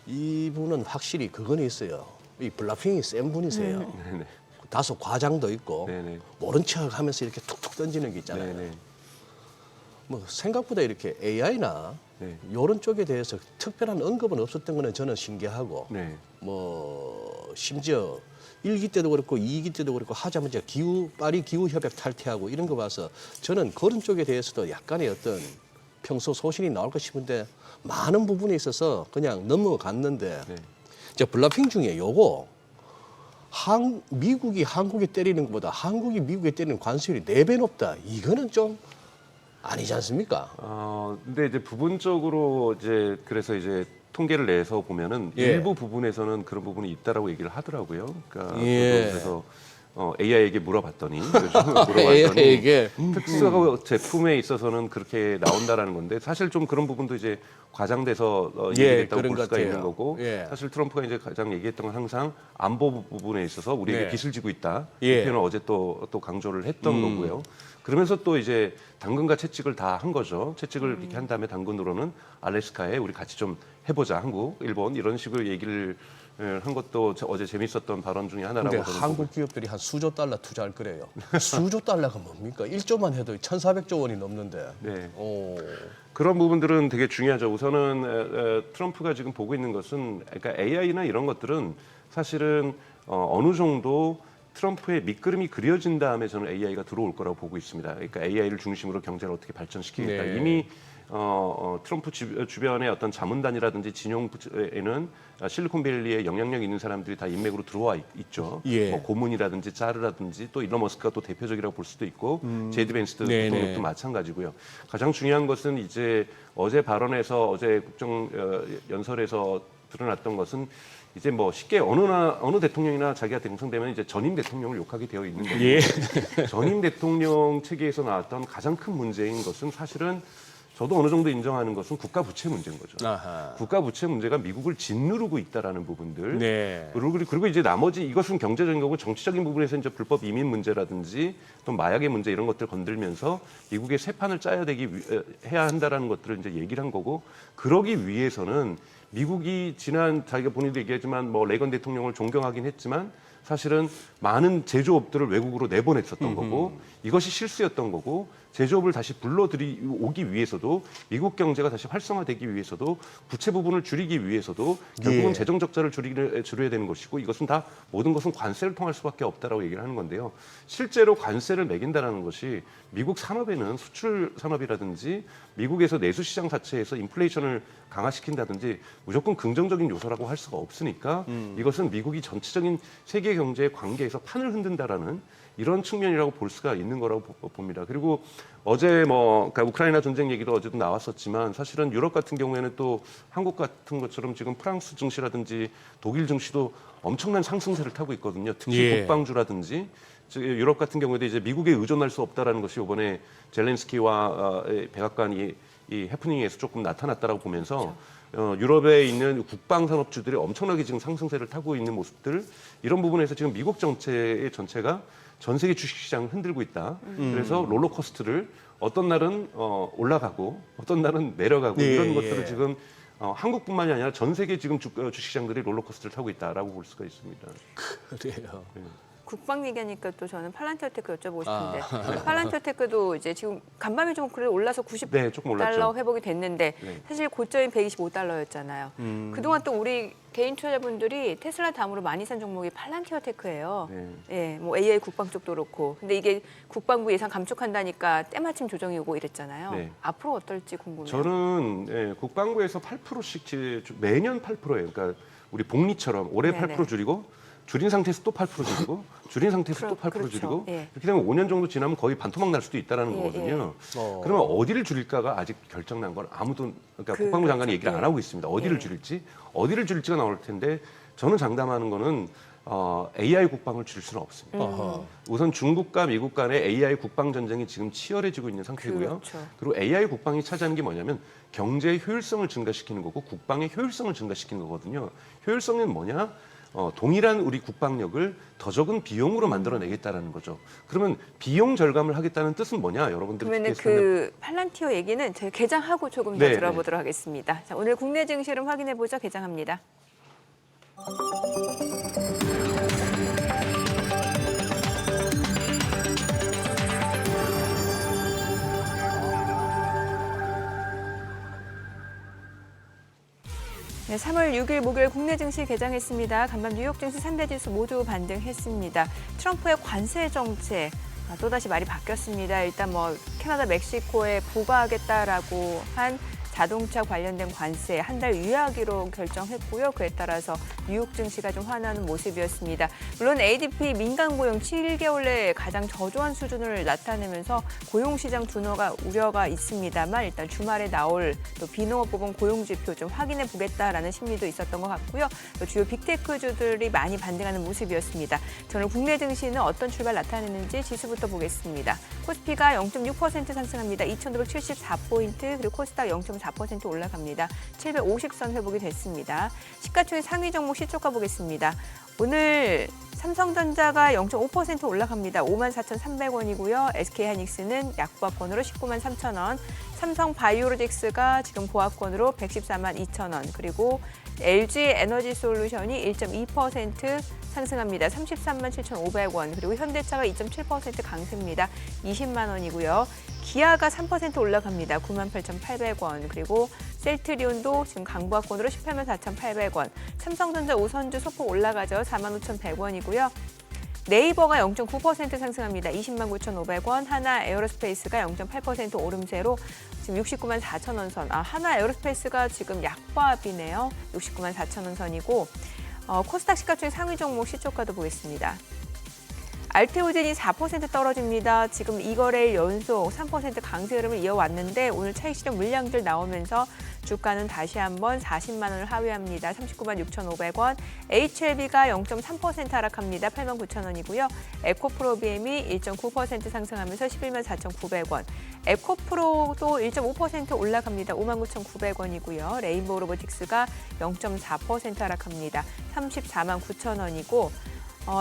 이분은 확실히 그건 있어요. 이 블라핑이 센 분이세요. 네네. 다소 과장도 있고 네네. 모른 척하면서 이렇게 툭툭 던지는 게 있잖아요. 네네. 뭐 생각보다 이렇게 AI나 네. 이런 쪽에 대해서 특별한 언급은 없었던 거는 저는 신기하고 네. 뭐 심지어 1기 때도 그렇고 2기 때도 그렇고 하자마자 파리 기후 협약 탈퇴하고 이런 거 봐서 저는 그런 쪽에 대해서도 약간의 어떤 평소 소신이 나올까 싶은데 많은 부분에 있어서 그냥 넘어갔는데 네. 저 블라핑 중에 요거 미국이 한국에 때리는 것보다 한국이 미국에 때리는 관세율이 4배 높다. 이거는 좀 아니지 않습니까? 근데 이제 부분적으로 이제 그래서 이제 통계를 내서 보면은 예. 일부 부분에서는 그런 부분이 있다라고 얘기를 하더라고요. 그러니까 예. 그래서 AI에게 물어봤더니 물어봤더니 AI에게 특수 제품에 있어서는 그렇게 나온다라는 건데 사실 좀 그런 부분도 이제 과장돼서 얘기했다고 그런 볼 것 수가 같아요. 있는 거고 예. 사실 트럼프가 이제 가장 얘기했던 건 항상 안보 부분에 있어서 우리에게 네. 빚을 지고 있다. 예. 이 표현을 어제 또 강조를 했던 거고요. 그러면서 또 이제 당근과 채찍을 다 한 거죠. 채찍을 이렇게 한 다음에 당근으로는 알래스카에 우리 같이 좀 해보자. 한국, 일본 이런 식으로 얘기를 한 것도 어제 재밌었던 발언 중에 하나라고 근데 저는 한국 기업들이 한 수조 달러 투자할 거래요. 수조 달러가 뭡니까? 1조만 해도 1,400조 원이 넘는데. 네. 오. 그런 부분들은 되게 중요하죠. 우선은 트럼프가 지금 보고 있는 것은 그러니까 AI나 이런 것들은 사실은 어느 정도 트럼프의 밑그림이 그려진 다음에 저는 AI가 들어올 거라고 보고 있습니다. 그러니까 AI를 중심으로 경제를 어떻게 발전시키겠다. 네. 이미 트럼프 주변의 어떤 자문단이라든지 진영에는 실리콘밸리에 영향력 있는 사람들이 다 인맥으로 들어와 있죠. 예. 뭐 고문이라든지 짜르라든지 또 일론 머스크가 또 대표적이라고 볼 수도 있고 제이드 벤스 네네. 대통령도 마찬가지고요. 가장 중요한 것은 이제 어제 발언에서 어제 국정 연설에서 드러났던 것은 이제 뭐 쉽게 어느 대통령이나 자기가 당선되면 이제 전임 대통령을 욕하게 되어 있는 거예요. 예. 전임 대통령 체계에서 나왔던 가장 큰 문제인 것은 사실은 저도 어느 정도 인정하는 것은 국가 부채 문제인 거죠. 아하. 국가 부채 문제가 미국을 짓누르고 있다라는 부분들. 네. 그리고 이제 나머지 이것은 경제적인 거고 정치적인 부분에서 이제 불법 이민 문제라든지 또 마약의 문제 이런 것들 건들면서 미국의 새 판을 해야 한다라는 것들을 이제 얘기를 한 거고 그러기 위해서는 미국이 지난 자기가 본인도 얘기하지만 뭐 레이건 대통령을 존경하긴 했지만 사실은 많은 제조업들을 외국으로 내보냈었던 거고 이것이 실수였던 거고 제조업을 다시 불러들이오기 위해서도 미국 경제가 다시 활성화되기 위해서도 부채 부분을 줄이기 위해서도 결국은 예. 재정 적자를 줄여야 되는 것이고 이것은 다 모든 것은 관세를 통할 수밖에 없다라고 얘기를 하는 건데요. 실제로 관세를 매긴다라는 것이 미국 산업에는 수출 산업이라든지 미국에서 내수 시장 자체에서 인플레이션을 강화시킨다든지 무조건 긍정적인 요소라고 할 수가 없으니까 이것은 미국이 전체적인 세계 경제의 관계에서 판을 흔든다라는 이런 측면이라고 볼 수가 있는 거라고 봅니다. 그리고 어제 그러니까 우크라이나 전쟁 얘기도 어제도 나왔었지만 사실은 유럽 같은 경우에는 또 한국 같은 것처럼 지금 프랑스 증시라든지 독일 증시도 엄청난 상승세를 타고 있거든요. 특히 예. 국방주라든지 유럽 같은 경우에도 이제 미국에 의존할 수 없다라는 것이 이번에 젤렌스키와 백악관이 이 해프닝에서 조금 나타났다라고 보면서 유럽에 있는 국방 산업주들이 엄청나게 지금 상승세를 타고 있는 모습들 이런 부분에서 지금 미국 정체의 전체가 전 세계 주식시장을 흔들고 있다. 그래서 롤러코스터를 어떤 날은 올라가고 어떤 날은 내려가고 예, 이런 예. 것들을 지금 한국뿐만이 아니라 전 세계 지금 주식시장들이 롤러코스터를 타고 있다라고 볼 수가 있습니다. 그래요. 국방 얘기하니까 또 저는 팔란티어테크 여쭤보고 싶은데 팔란티어테크도 이제 지금 간밤에 좀 그래 올라서 90 네, 조금 올랐죠. 달러 회복이 됐는데 네. 사실 고점이 125달러였잖아요. 그동안 또 우리 개인 투자자분들이 테슬라 다음으로 많이 산 종목이 팔란티어테크예요. 네. 예, 뭐 AI 국방 쪽도 그렇고. 근데 이게 국방부 예산 감축한다니까 때마침 조정이 오고 이랬잖아요. 네. 앞으로 어떨지 궁금해요. 저는 국방부에서 8%씩 매년 8%예요. 그러니까 우리 복리처럼 올해 네네. 8% 줄이고 줄인 상태에서 또 8% 줄이고 줄인 상태에서 또 8% 그렇죠. 줄이고 예. 이렇게 되면 5년 정도 지나면 거의 반토막 날 수도 있다는 예, 거거든요. 예. 그러면 어디를 줄일까가 아직 결정난 건 아무도 그러니까 국방부 장관이 얘기를 예. 안 하고 있습니다. 어디를 예. 줄일지가 나올 텐데 저는 장담하는 거는 AI 국방을 줄일 수는 없습니다. 어허. 우선 중국과 미국 간의 AI 국방 전쟁이 지금 치열해지고 있는 상태고요. 그렇죠. 그리고 AI 국방이 차지하는 게 뭐냐면 경제의 효율성을 증가시키는 거고 국방의 효율성을 증가시키는 거거든요. 효율성은 뭐냐? 동일한 우리 국방력을 더 적은 비용으로 만들어내겠다라는 거죠. 그러면 비용 절감을 하겠다는 뜻은 뭐냐? 여러분들이 그러면 그 팔란티어 얘기는 저희 개장하고 조금 더 네, 들어보도록 하겠습니다. 자, 오늘 국내 증시 흐름 확인해 보죠. 개장합니다. 네, 3월 6일 목요일 국내 증시 개장했습니다. 간밤 뉴욕 증시 3대 지수 모두 반등했습니다. 트럼프의 관세 정책 또다시 말이 바뀌었습니다. 일단 뭐 캐나다, 멕시코에 부과하겠다라고 한 자동차 관련된 관세 한 달 유예하기로 결정했고요. 그에 따라서 뉴욕 증시가 좀 환호하는 모습이었습니다. 물론 ADP 민간 고용 7개월 내에 가장 저조한 수준을 나타내면서 고용 시장 둔화가 우려가 있습니다만 일단 주말에 나올 또 비농업 부분 고용 지표 좀 확인해 보겠다라는 심리도 있었던 것 같고요. 또 주요 빅테크주들이 많이 반등하는 모습이었습니다. 오늘 국내 증시는 어떤 출발 나타내는지 지수부터 보겠습니다. 코스피가 0.6% 상승합니다. 2,574포인트 그리고 코스닥 0.4% 올라갑니다. 750선 회복이 됐습니다. 시가총액 상위 종목 시초가 보겠습니다. 오늘 삼성전자가 0.5% 올라갑니다. 54,300원이고요. SK하이닉스는 약보합권으로 19만 3천원, 삼성바이오로직스가 지금 보합권으로 114만 2천원, 그리고 LG에너지솔루션이 1.2% 상승합니다. 33만 7,500원, 그리고 현대차가 2.7% 강세입니다. 20만 원이고요. 기아가 3% 올라갑니다. 9만 8,800원, 그리고 셀트리온도 지금 강보합권으로 18만 4,800원, 삼성전자 우선주 소폭 올라가죠. 4만 5,100원이고요. 네이버가 0.9% 상승합니다. 20만 9,500원, 하나 에어로스페이스가 0.8% 오름세로 지금 69만 4천 원 선. 하나 에어로스페이스가 지금 약보합이네요. 69만 4천 원 선이고 코스닥 시가총액 상위 종목 시초가도 보겠습니다. 알테오젠이 4% 떨어집니다. 지금 2거래일 연속 3% 강세 흐름을 이어왔는데 오늘 차익 실현 물량들 나오면서 주가는 다시 한번 40만 원을 하회합니다. 39만 6,500원. HLB가 0.3% 하락합니다. 8만 9천 원이고요. 에코프로비엠이 1.9% 상승하면서 11만 4,900원. 에코프로도 1.5% 올라갑니다. 5만 9,900원이고요. 레인보우 로보틱스가 0.4% 하락합니다. 34만 9천 원이고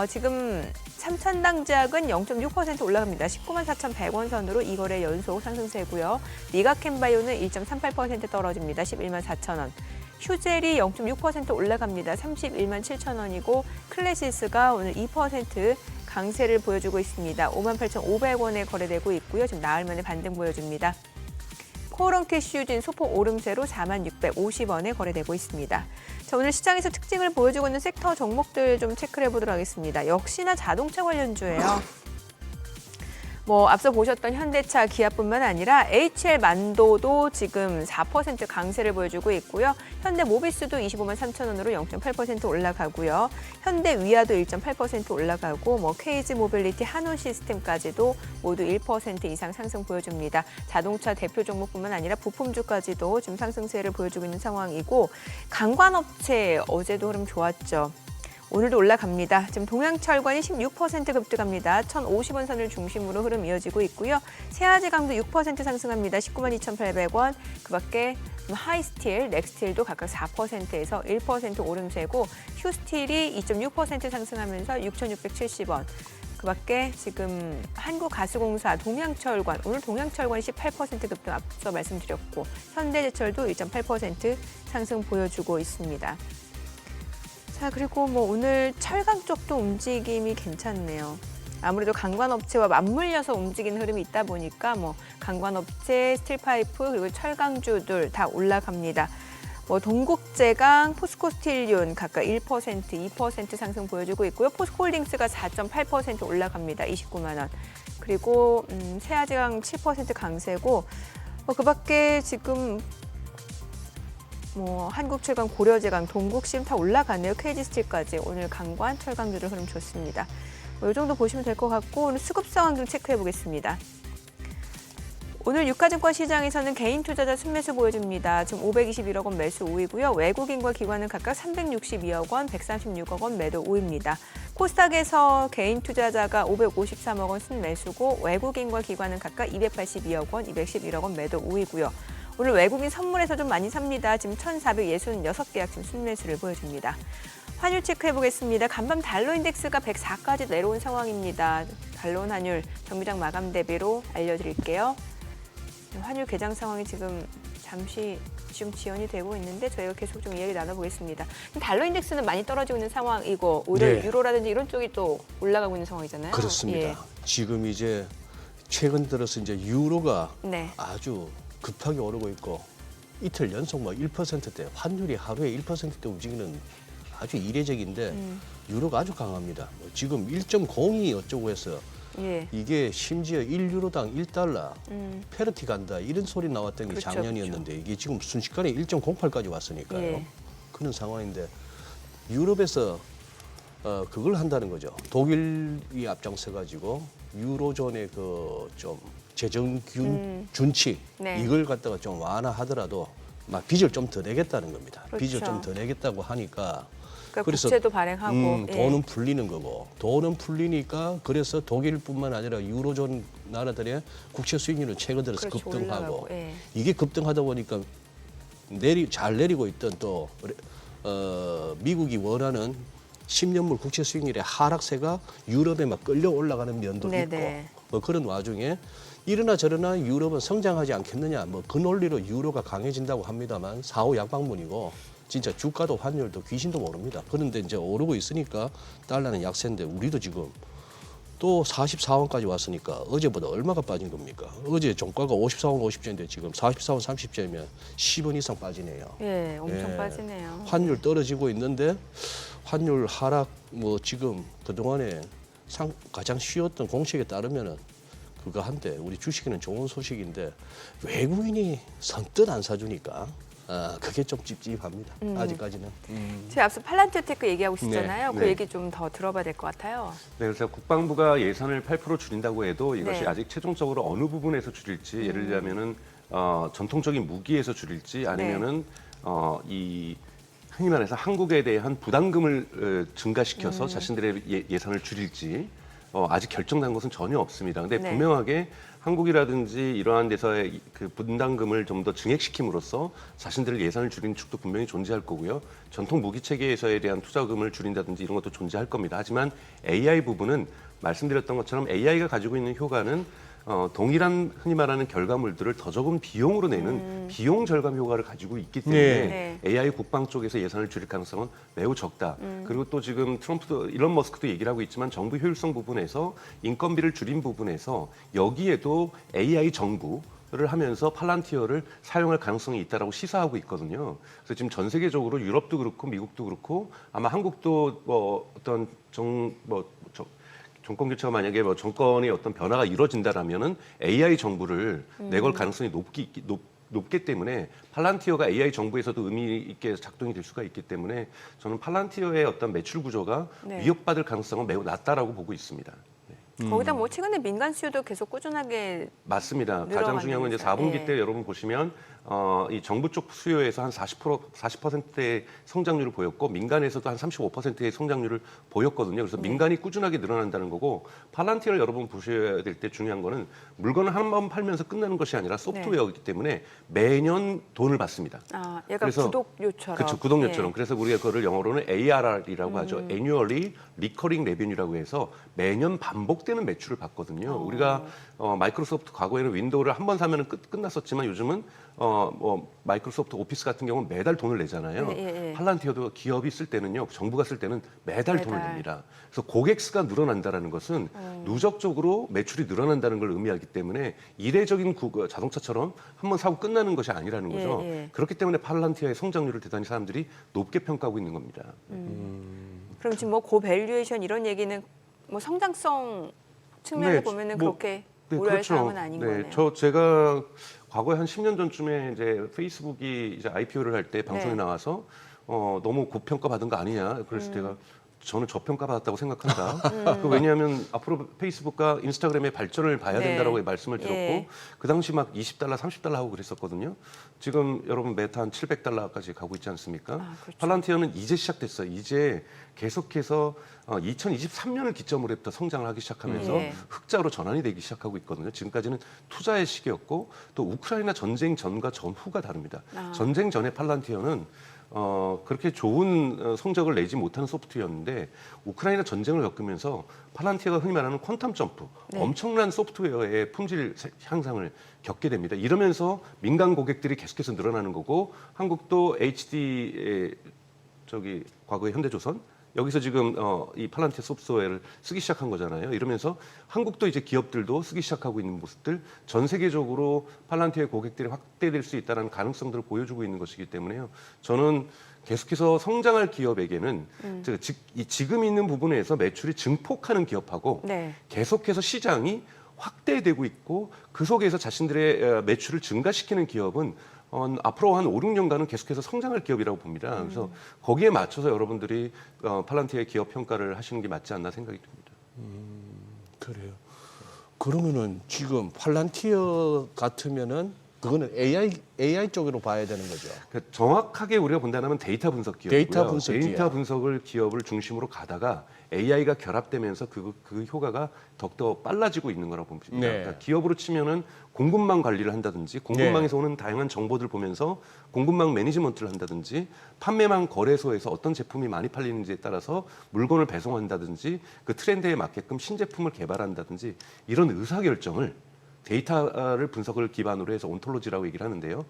지금 삼천당제약은 0.6% 올라갑니다. 19만 4,100원 선으로 2거래 연속 상승세고요. 미가캠바이오는 1.38% 떨어집니다. 11만 4천 원. 휴젤이 0.6% 올라갑니다. 31만 7천 원이고 클래시스가 오늘 2% 강세를 보여주고 있습니다. 5만 8,500원에 거래되고 있고요. 지금 나흘 만에 반등 보여줍니다. 코오롱캐슈진 소폭 오름세로 4만 650원에 거래되고 있습니다. 자, 오늘 시장에서 특징을 보여주고 있는 섹터 종목들 좀 체크를 해보도록 하겠습니다. 역시나 자동차 관련주예요. 앞서 보셨던 현대차, 기아뿐만 아니라 HL만도도 지금 4% 강세를 보여주고 있고요. 현대모비스도 25만 3천 원으로 0.8% 올라가고요. 현대위아도 1.8% 올라가고 KG모빌리티, 한온시스템까지도 모두 1% 이상 상승 보여줍니다. 자동차 대표 종목뿐만 아니라 부품주까지도 지금 상승세를 보여주고 있는 상황이고 관광업체 어제도 흐름 좋았죠. 오늘도 올라갑니다. 지금 동양철관이 16% 급등합니다. 1,050원 선을 중심으로 흐름 이어지고 있고요. 세아제강도 6% 상승합니다. 19만 2,800원. 그밖에 하이스틸, 넥스틸도 각각 4%에서 1% 오름세고 휴스틸이 2.6% 상승하면서 6,670원. 그밖에 지금 한국가스공사, 동양철관, 오늘 동양철관이 18% 급등 앞서 말씀드렸고 현대제철도 1.8% 상승 보여주고 있습니다. 자, 그리고 오늘 철강 쪽도 움직임이 괜찮네요. 아무래도 관광업체와 맞물려서 움직이는 흐름이 있다 보니까 관광업체, 스틸파이프 그리고 철강주들 다 올라갑니다. 동국제강, 포스코스틸리온 각각 1%, 2% 상승 보여주고 있고요. 포스코홀딩스가 4.8% 올라갑니다. 29만 원. 그리고 세아제강 7% 강세고 그밖에 지금 한국철강, 고려제강, 동국심 다 올라가네요. KG스틸까지 오늘 강관, 철강주들 흐름 좋습니다. 이 정도 보시면 될 것 같고 오늘 수급 상황 좀 체크해 보겠습니다. 오늘 유가증권 시장에서는 개인 투자자 순매수 보여줍니다. 지금 521억 원 매수 우이고요. 외국인과 기관은 각각 362억 원, 136억 원 매도 우입니다. 코스닥에서 개인 투자자가 553억 원 순매수고 외국인과 기관은 각각 282억 원, 211억 원 매도 우이고요. 오늘 외국인 선물에서 좀 많이 삽니다. 지금 1,466계약 지금 순매수를 보여줍니다. 환율 체크해 보겠습니다. 간밤 달러 인덱스가 104까지 내려온 상황입니다. 달러원 환율 정비장 마감 대비로 알려드릴게요. 환율 개장 상황이 지금 잠시 지연이 되고 있는데 저희가 계속 좀 이야기 나눠보겠습니다. 달러 인덱스는 많이 떨어지고 있는 상황이고 오히려 네. 유로라든지 이런 쪽이 또 올라가고 있는 상황이잖아요. 그렇습니다. 예. 지금 이제 최근 들어서 이제 유로가 네. 아주 급하게 오르고 있고 이틀 연속 1%대 환율이 하루에 1%대 움직이는 아주 이례적인데 유로가 아주 강합니다. 지금 1.02 어쩌고 해서 예. 이게 심지어 1유로당 1달러 페널티 간다 이런 소리 나왔던 게 그렇죠, 작년이었는데 이게 지금 순식간에 1.08까지 왔으니까요. 예. 그런 상황인데 유럽에서 그걸 한다는 거죠. 독일이 앞장서 가지고 유로존의 그 좀 재정 준칙 네. 이걸 갖다가 좀 완화하더라도 막 빚을 좀 더 내겠다는 겁니다. 그렇죠. 빚을 좀 더 내겠다고 하니까 그러니까 그래서 국채도 발행하고 돈은 풀리는 거고 돈은 풀리니까 그래서 독일뿐만 아니라 유로존 나라들의 국채 수익률은 최근 들어서 그렇죠, 급등하고 올라가고, 예. 이게 급등하다 보니까 잘 내리고 있던 또 미국이 원하는 10년물 국채 수익률의 하락세가 유럽에 막 끌려 올라가는 면도 네네. 있고 그런 와중에 이러나 저러나 유럽은 성장하지 않겠느냐 그 논리로 유로가 강해진다고 합니다만 사후 약방문이고 진짜 주가도 환율도 귀신도 모릅니다. 그런데 이제 오르고 있으니까 달러는 약세인데 우리도 지금 또 44원까지 왔으니까 어제보다 얼마가 빠진 겁니까? 어제 종가가 54원 50전인데 지금 44원 30전이면 10원 이상 빠지네요. 예, 엄청 예. 빠지네요. 환율 떨어지고 있는데 환율 하락 지금 그동안에 가장 쉬웠던 공식에 따르면은 그거 한데 우리 주식에는 좋은 소식인데 외국인이 선뜻 안 사주니까 그게 좀 찝찝합니다. 아직까지는. 제가 앞서 팔란티오테크 얘기하고 있었잖아요. 네, 그 네. 얘기 좀 더 들어봐야 될 것 같아요. 네, 그래서 국방부가 예산을 8% 줄인다고 해도 이것이 네. 아직 최종적으로 어느 부분에서 줄일지 예를 들자면은 전통적인 무기에서 줄일지 아니면은 이 흔히 말해서 한국에 대한 부담금을 증가시켜서 자신들의 예산을 줄일지 아직 결정난 것은 전혀 없습니다. 근데 네. 분명하게 한국이라든지 이러한 데서의 그 분담금을 좀 더 증액시킴으로써 자신들의 예산을 줄이는 축도 분명히 존재할 거고요. 전통 무기 체계에서에 대한 투자금을 줄인다든지 이런 것도 존재할 겁니다. 하지만 AI 부분은 말씀드렸던 것처럼 AI가 가지고 있는 효과는 동일한 흔히 말하는 결과물들을 더 적은 비용으로 내는 비용 절감 효과를 가지고 있기 때문에 네. AI 국방 쪽에서 예산을 줄일 가능성은 매우 적다. 그리고 또 지금 트럼프도 일론 머스크도 얘기를 하고 있지만 정부 효율성 부분에서 인건비를 줄인 부분에서 여기에도 AI 정부를 하면서 팔란티어를 사용할 가능성이 있다라고 시사하고 있거든요. 그래서 지금 전 세계적으로 유럽도 그렇고 미국도 그렇고 아마 한국도 어떤 정권 교체가 만약에 정권의 어떤 변화가 이루어진다라면은 AI 정부를 내걸 가능성이 높기 때문에 팔란티어가 AI 정부에서도 의미 있게 작동이 될 수가 있기 때문에 저는 팔란티어의 어떤 매출 구조가 위협받을 가능성은 매우 낮다라고 보고 있습니다. 거기다 뭐 최근에 민간 수요도 계속 꾸준하게 맞습니다. 가장 중요한 건 이제 4분기 때 여러분 보시면 이 정부 쪽 수요에서 한 40%의 성장률을 보였고 민간에서도 한 35%의 성장률을 보였거든요. 그래서 민간이 꾸준하게 늘어난다는 거고 팔란티어를 여러분 보셔야 될 때 중요한 거는 물건을 한 번 팔면서 끝나는 것이 아니라 소프트웨어이기 때문에 매년 돈을 받습니다. 약간 그래서 구독료처럼. 그렇죠. 구독료처럼. 그래서 우리가 그거를 영어로는 ARR이라고 하죠. Annually Recurring Revenue라고 해서 매년 반복되는 매출을 받거든요. 우리가 마이크로소프트 과거에는 윈도우를 한 번 사면 끝났었지만 요즘은 마이크로소프트 오피스 같은 경우는 매달 돈을 내잖아요. 팔란티어도 기업이 쓸 때는요, 정부가 쓸 때는 매달 돈을 냅니다. 그래서 고객 수가 늘어난다는 것은 누적적으로 매출이 늘어난다는 걸 의미하기 때문에 이례적인 자동차처럼 한 번 사고 끝나는 것이 아니라는 거죠. 그렇기 때문에 팔란티어의 성장률을 대단히 사람들이 높게 평가하고 있는 겁니다. 그럼 지금 뭐 고밸류에이션 이런 얘기는 뭐 성장성 측면을 보면은 그렇게 우려할 사항은 아닌 거네요. 제가 과거에 한 10년 전쯤에 이제 페이스북이 이제 IPO를 할 때 방송에 나와서 너무 고평가 받은 거 아니냐. 그랬을 때가 저는 저평가 받았다고 생각한다. 왜냐하면 앞으로 페이스북과 인스타그램의 발전을 봐야 된다라고 말씀을 드렸고 그 당시 막 $20, $30 하고 그랬었거든요. 지금 여러분 메타 한 $700까지 가고 있지 않습니까? 그렇죠. 팔란티어는 이제 시작됐어요. 이제 계속해서 2023년을 기점으로 부터 성장을 하기 시작하면서 흑자로 전환이 되기 시작하고 있거든요. 지금까지는 투자의 시기였고 또 우크라이나 전쟁 전과 전후가 다릅니다. 전쟁 전에 팔란티어는 그렇게 좋은 성적을 내지 못하는 소프트웨어였는데 우크라이나 전쟁을 겪으면서 팔란티어가 흔히 말하는 퀀텀 점프, 엄청난 소프트웨어의 품질 향상을 겪게 됩니다. 이러면서 민간 고객들이 계속해서 늘어나는 거고 한국도 HD 과거의 현대조선 여기서 지금 이 팔란티어 소프트웨어를 쓰기 시작한 거잖아요. 이러면서 한국도 이제 기업들도 쓰기 시작하고 있는 모습들, 전 세계적으로 팔란티어의 고객들이 확대될 수 있다는 가능성들을 보여주고 있는 것이기 때문에요. 저는 계속해서 성장할 기업에게는 지금 있는 부분에서 매출이 증폭하는 기업하고 계속해서 시장이 확대되고 있고 그 속에서 자신들의 매출을 증가시키는 기업은 앞으로 한 5, 6년간은 계속해서 성장할 기업이라고 봅니다. 그래서 거기에 맞춰서 여러분들이 팔란티어의 기업 평가를 하시는 게 맞지 않나 생각이 듭니다. 그래요. 그러면은 지금 팔란티어 같으면은 그거는 AI 쪽으로 봐야 되는 거죠. 그러니까 정확하게 우리가 본다면 데이터 분석 기업이고요. 데이터 분석을 기업을 중심으로 가다가 AI가 결합되면서 그 효과가 더욱더 빨라지고 있는 거라고 봅니다. 그러니까 기업으로 치면은 공급망 관리를 한다든지 공급망에서 오는 다양한 정보들 보면서 공급망 매니지먼트를 한다든지 판매망 거래소에서 어떤 제품이 많이 팔리는지에 따라서 물건을 배송한다든지 그 트렌드에 맞게끔 신제품을 개발한다든지 이런 의사결정을 데이터를 분석을 기반으로 해서 온톨로지라고 얘기를 하는데요.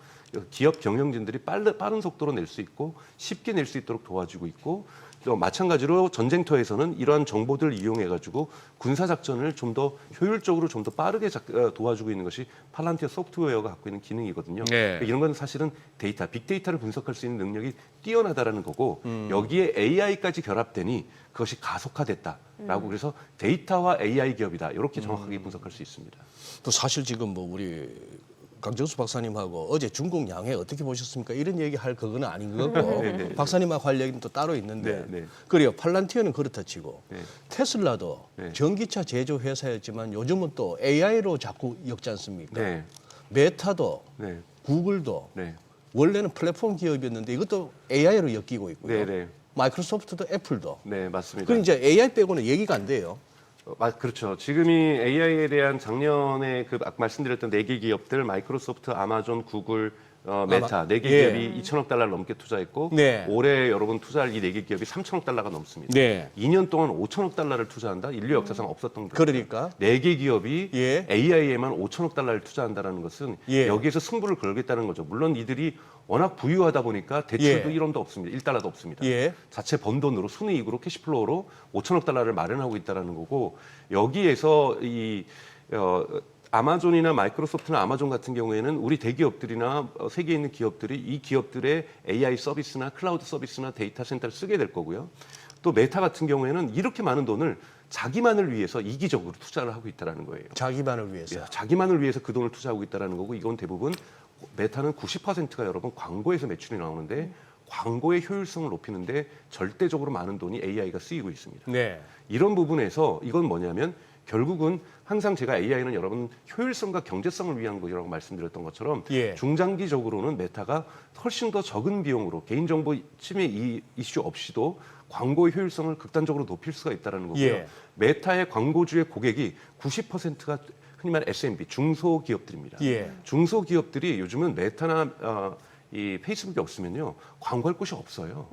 기업 경영진들이 빠른 속도로 낼 수 있고 쉽게 낼 수 있도록 도와주고 있고 또 마찬가지로 전쟁터에서는 이러한 정보들을 이용해가지고 군사작전을 좀 더 효율적으로 좀 더 빠르게 도와주고 있는 것이 팔란티어 소프트웨어가 갖고 있는 기능이거든요. 그러니까 이런 건 사실은 빅데이터를 분석할 수 있는 능력이 뛰어나다라는 거고 여기에 AI까지 결합되니 그것이 가속화됐다라고 그래서 데이터와 AI 기업이다. 이렇게 정확하게 분석할 수 있습니다. 또 사실 지금 뭐 우리 강정수 박사님하고 어제 중국 양해 어떻게 보셨습니까? 이런 얘기 할 그거는 아닌 거고 박사님하고 할 얘기는 또 따로 있는데 그래요. 팔란티어는 그렇다 치고 테슬라도 전기차 제조 회사였지만 요즘은 또 AI로 자꾸 엮지 않습니까? 메타도 네. 구글도 네. 원래는 플랫폼 기업이었는데 이것도 AI로 엮이고 있고요. 네, 네. 마이크로소프트도 애플도. 네, 맞습니다. 그럼 이제 AI 빼고는 얘기가 안 돼요. 그렇죠. 지금이 AI에 대한 작년에 그 아까 말씀드렸던 4개 기업들 마이크로소프트, 아마존, 구글, 메타 4개 예. 기업이 2천억 달러를 넘게 투자했고 네. 올해 여러분 투자할 이 4개 기업이 3천억 달러가 넘습니다. 네. 2년 동안 5천억 달러를 투자한다? 인류 역사상 없었던 거예요. 그러니까 4개 기업이 예. AI에만 5천억 달러를 투자한다는 것은 예. 여기에서 승부를 걸겠다는 거죠. 물론 이들이 워낙 부유하다 보니까 대출도 예. 1원도 없습니다. 1달러도 없습니다. 예. 자체 번 돈으로 순이익으로 캐시플로우로 5천억 달러를 마련하고 있다는 거고 여기에서 아마존이나 마이크로소프트나 아마존 같은 경우에는 우리 대기업들이나 세계에 있는 기업들이 이 기업들의 AI 서비스나 클라우드 서비스나 데이터 센터를 쓰게 될 거고요. 또 메타 같은 경우에는 이렇게 많은 돈을 자기만을 위해서 이기적으로 투자를 하고 있다는 거예요. 자기만을 위해서. 예, 자기만을 위해서 그 돈을 투자하고 있다는 거고 이건 대부분 메타는 90%가 여러분 광고에서 매출이 나오는데 광고의 효율성을 높이는데 절대적으로 많은 돈이 AI가 쓰이고 있습니다. 네. 이런 부분에서 이건 뭐냐면 결국은 항상 제가 AI는 여러분 효율성과 경제성을 위한 거라고 말씀드렸던 것처럼 예. 중장기적으로는 메타가 훨씬 더 적은 비용으로 개인정보 침해 이슈 없이도 광고의 효율성을 극단적으로 높일 수가 있다는 거고요. 예. 메타의 광고주의 고객이 90%가 흔히 말하는 SMB 중소기업들입니다. 예. 중소기업들이 요즘은 메타나 이 페이스북이 없으면요 광고할 곳이 없어요.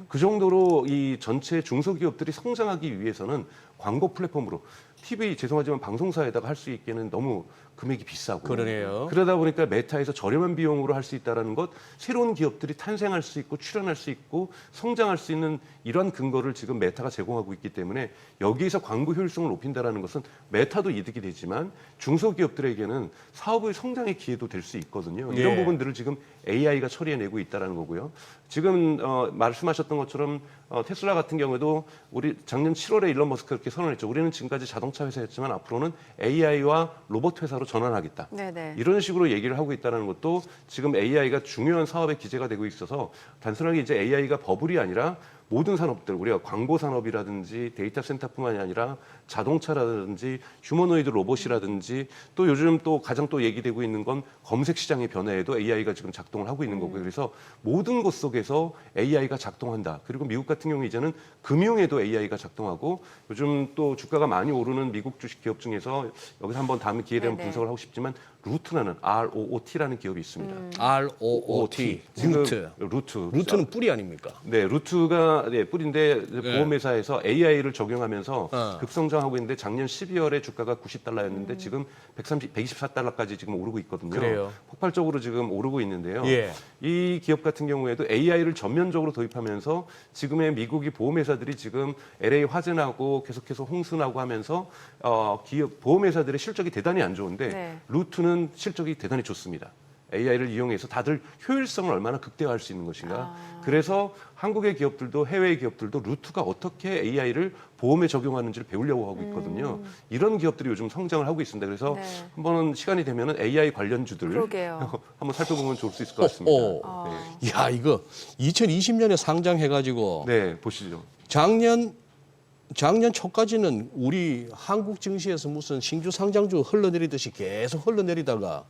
그 정도로 이 전체 중소기업들이 성장하기 위해서는 광고 플랫폼으로 TV 죄송하지만 방송사에다가 할 수 있게는 너무 금액이 비싸고 그러네요. 그러다 보니까 메타에서 저렴한 비용으로 할 수 있다라는 것 새로운 기업들이 탄생할 수 있고 출현할 수 있고 성장할 수 있는 이러한 근거를 지금 메타가 제공하고 있기 때문에 여기에서 광고 효율성을 높인다라는 것은 메타도 이득이 되지만 중소기업들에게는 사업의 성장의 기회도 될 수 있거든요. 이런 예. 부분들을 지금 AI가 처리해내고 있다는 거고요. 지금 말씀하셨던 것처럼 테슬라 같은 경우에도 우리 작년 7월에 일론 머스크가 그렇게 선언했죠. 우리는 지금까지 자동차 회사였지만 앞으로는 AI와 로봇 회사로 전환하겠다. 네네. 이런 식으로 얘기를 하고 있다는 것도 지금 AI가 중요한 사업의 기재가 되고 있어서 단순하게 이제 AI가 버블이 아니라 모든 산업들 우리가 광고 산업이라든지 데이터 센터뿐만이 아니라 자동차라든지 휴머노이드 로봇이라든지 또 요즘 또 가장 또 얘기되고 있는 건 검색 시장의 변화에도 AI가 지금 작동을 하고 있는 거고요. 그래서 모든 것 속에서 AI가 작동한다. 그리고 미국 같은 경우 이제는 금융에도 AI가 작동하고 요즘 또 주가가 많이 오르는 미국 주식 기업 중에서 여기서 한번 다음에 기회 되면 네네. 분석을 하고 싶지만 루트라는 ROOT라는 기업이 있습니다. ROOT. 지금 루트. 루트는 뿌리 아닙니까? 네, 루트가 뿌리인데 보험회사에서 AI를 적용하면서 어. 급성장하고 있는데 작년 12월에 주가가 90달러였는데 지금 124달러까지 지금 오르고 있거든요. 그래요. 폭발적으로 지금 오르고 있는데요. 예. 이 기업 같은 경우에도 AI를 전면적으로 도입하면서 지금의 미국이 보험회사들이 지금 LA 화재나고 계속해서 홍수나고 하면서 기업 보험회사들의 실적이 대단히 안 좋은데 네. 루트는 실적이 대단히 좋습니다. AI를 이용해서 다들 효율성을 얼마나 극대화할 수 있는 것인가. 그래서 한국의 기업들도 해외의 기업들도 루트가 어떻게 AI를 보험에 적용하는지를 배우려고 하고 있거든요. 이런 기업들이 요즘 성장을 하고 있습니다. 그래서 네. 한번 시간이 되면은 AI 관련주들 그러게요. 한번 살펴보면 좋을 수 있을 것 같습니다. 야, 이거 2020년에 상장해가지고 네, 보시죠. 작년 초까지는 우리 한국 증시에서 무슨 신규 상장주 흘러내리듯이 계속 흘러내리다가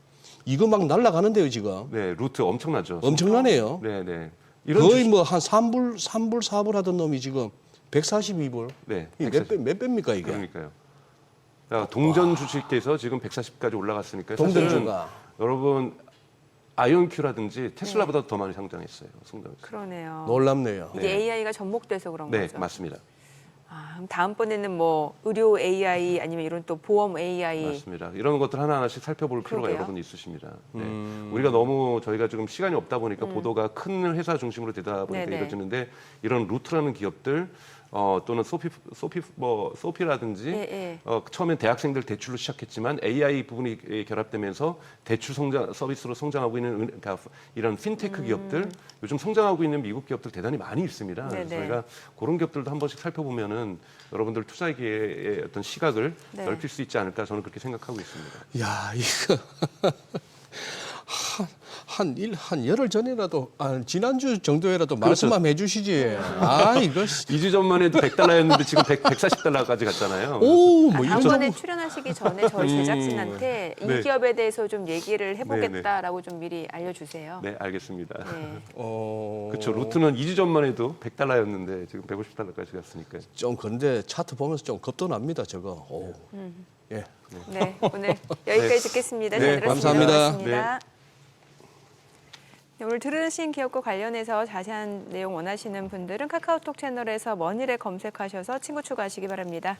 이거 막 날아가는데요, 지금. 네, 루트 엄청나죠. 엄청나네요. 네, 네. 거의 뭐 한 3불, 4불 하던 놈이 지금 142불. 네, 몇 배입니까, 이게? 그러니까요. 동전 주식에서 지금 140까지 올라갔으니까 동전주가. 여러분 아이온큐라든지 테슬라보다 더 많이 상장했어요. 성장했어요. 그러네요. 놀랍네요. 이게 AI가 접목돼서 그런 네, 거죠. 맞습니다. 그럼 다음번에는 뭐 의료 AI 아니면 이런 또 보험 AI. 맞습니다. 이런 것들 하나하나씩 살펴볼 필요가 그러게요. 여러분 있으십니다. 네. 우리가 너무 저희가 지금 시간이 없다 보니까 보도가 큰 회사 중심으로 되다 보니까 네네. 이루어지는데 이런 루트라는 기업들 또는 소피라든지 예. 처음엔 대학생들 대출로 시작했지만 AI 부분이 결합되면서 대출 성장 서비스로 성장하고 있는 그러니까 이런 핀테크 기업들 요즘 성장하고 있는 미국 기업들 대단히 많이 있습니다. 그래서 네네. 저희가 그런 기업들도 한 번씩 살펴보면은 여러분들 투자기의 어떤 시각을 네. 넓힐 수 있지 않을까 저는 그렇게 생각하고 있습니다. 야, 이거 한 열흘 전이라도 지난주 정도에라도 그렇죠. 말씀만 해주시지. 아 이거 2주 전만 해도 100달러였는데 지금 140달러까지 갔잖아요. 오뭐 이거 다음번에 출연하시기 전에 저희 제작진한테 네. 이 기업에 대해서 좀 얘기를 해보겠다라고 좀 미리 알려주세요. 네, 알겠습니다. 네. 그렇죠. 루트는 2주 전만 해도 100달러였는데 지금 150달러까지 갔으니까. 좀 근데 차트 보면서 좀 겁도 납니다 저거. 오. 예. 네, 오늘 여기까지 듣겠습니다. 네, 잘 들었습니다. 감사합니다. 고맙습니다. 네, 오늘 들으신 기업과 관련해서 자세한 내용 원하시는 분들은 카카오톡 채널에서 머니를 검색하셔서 친구 추가하시기 바랍니다.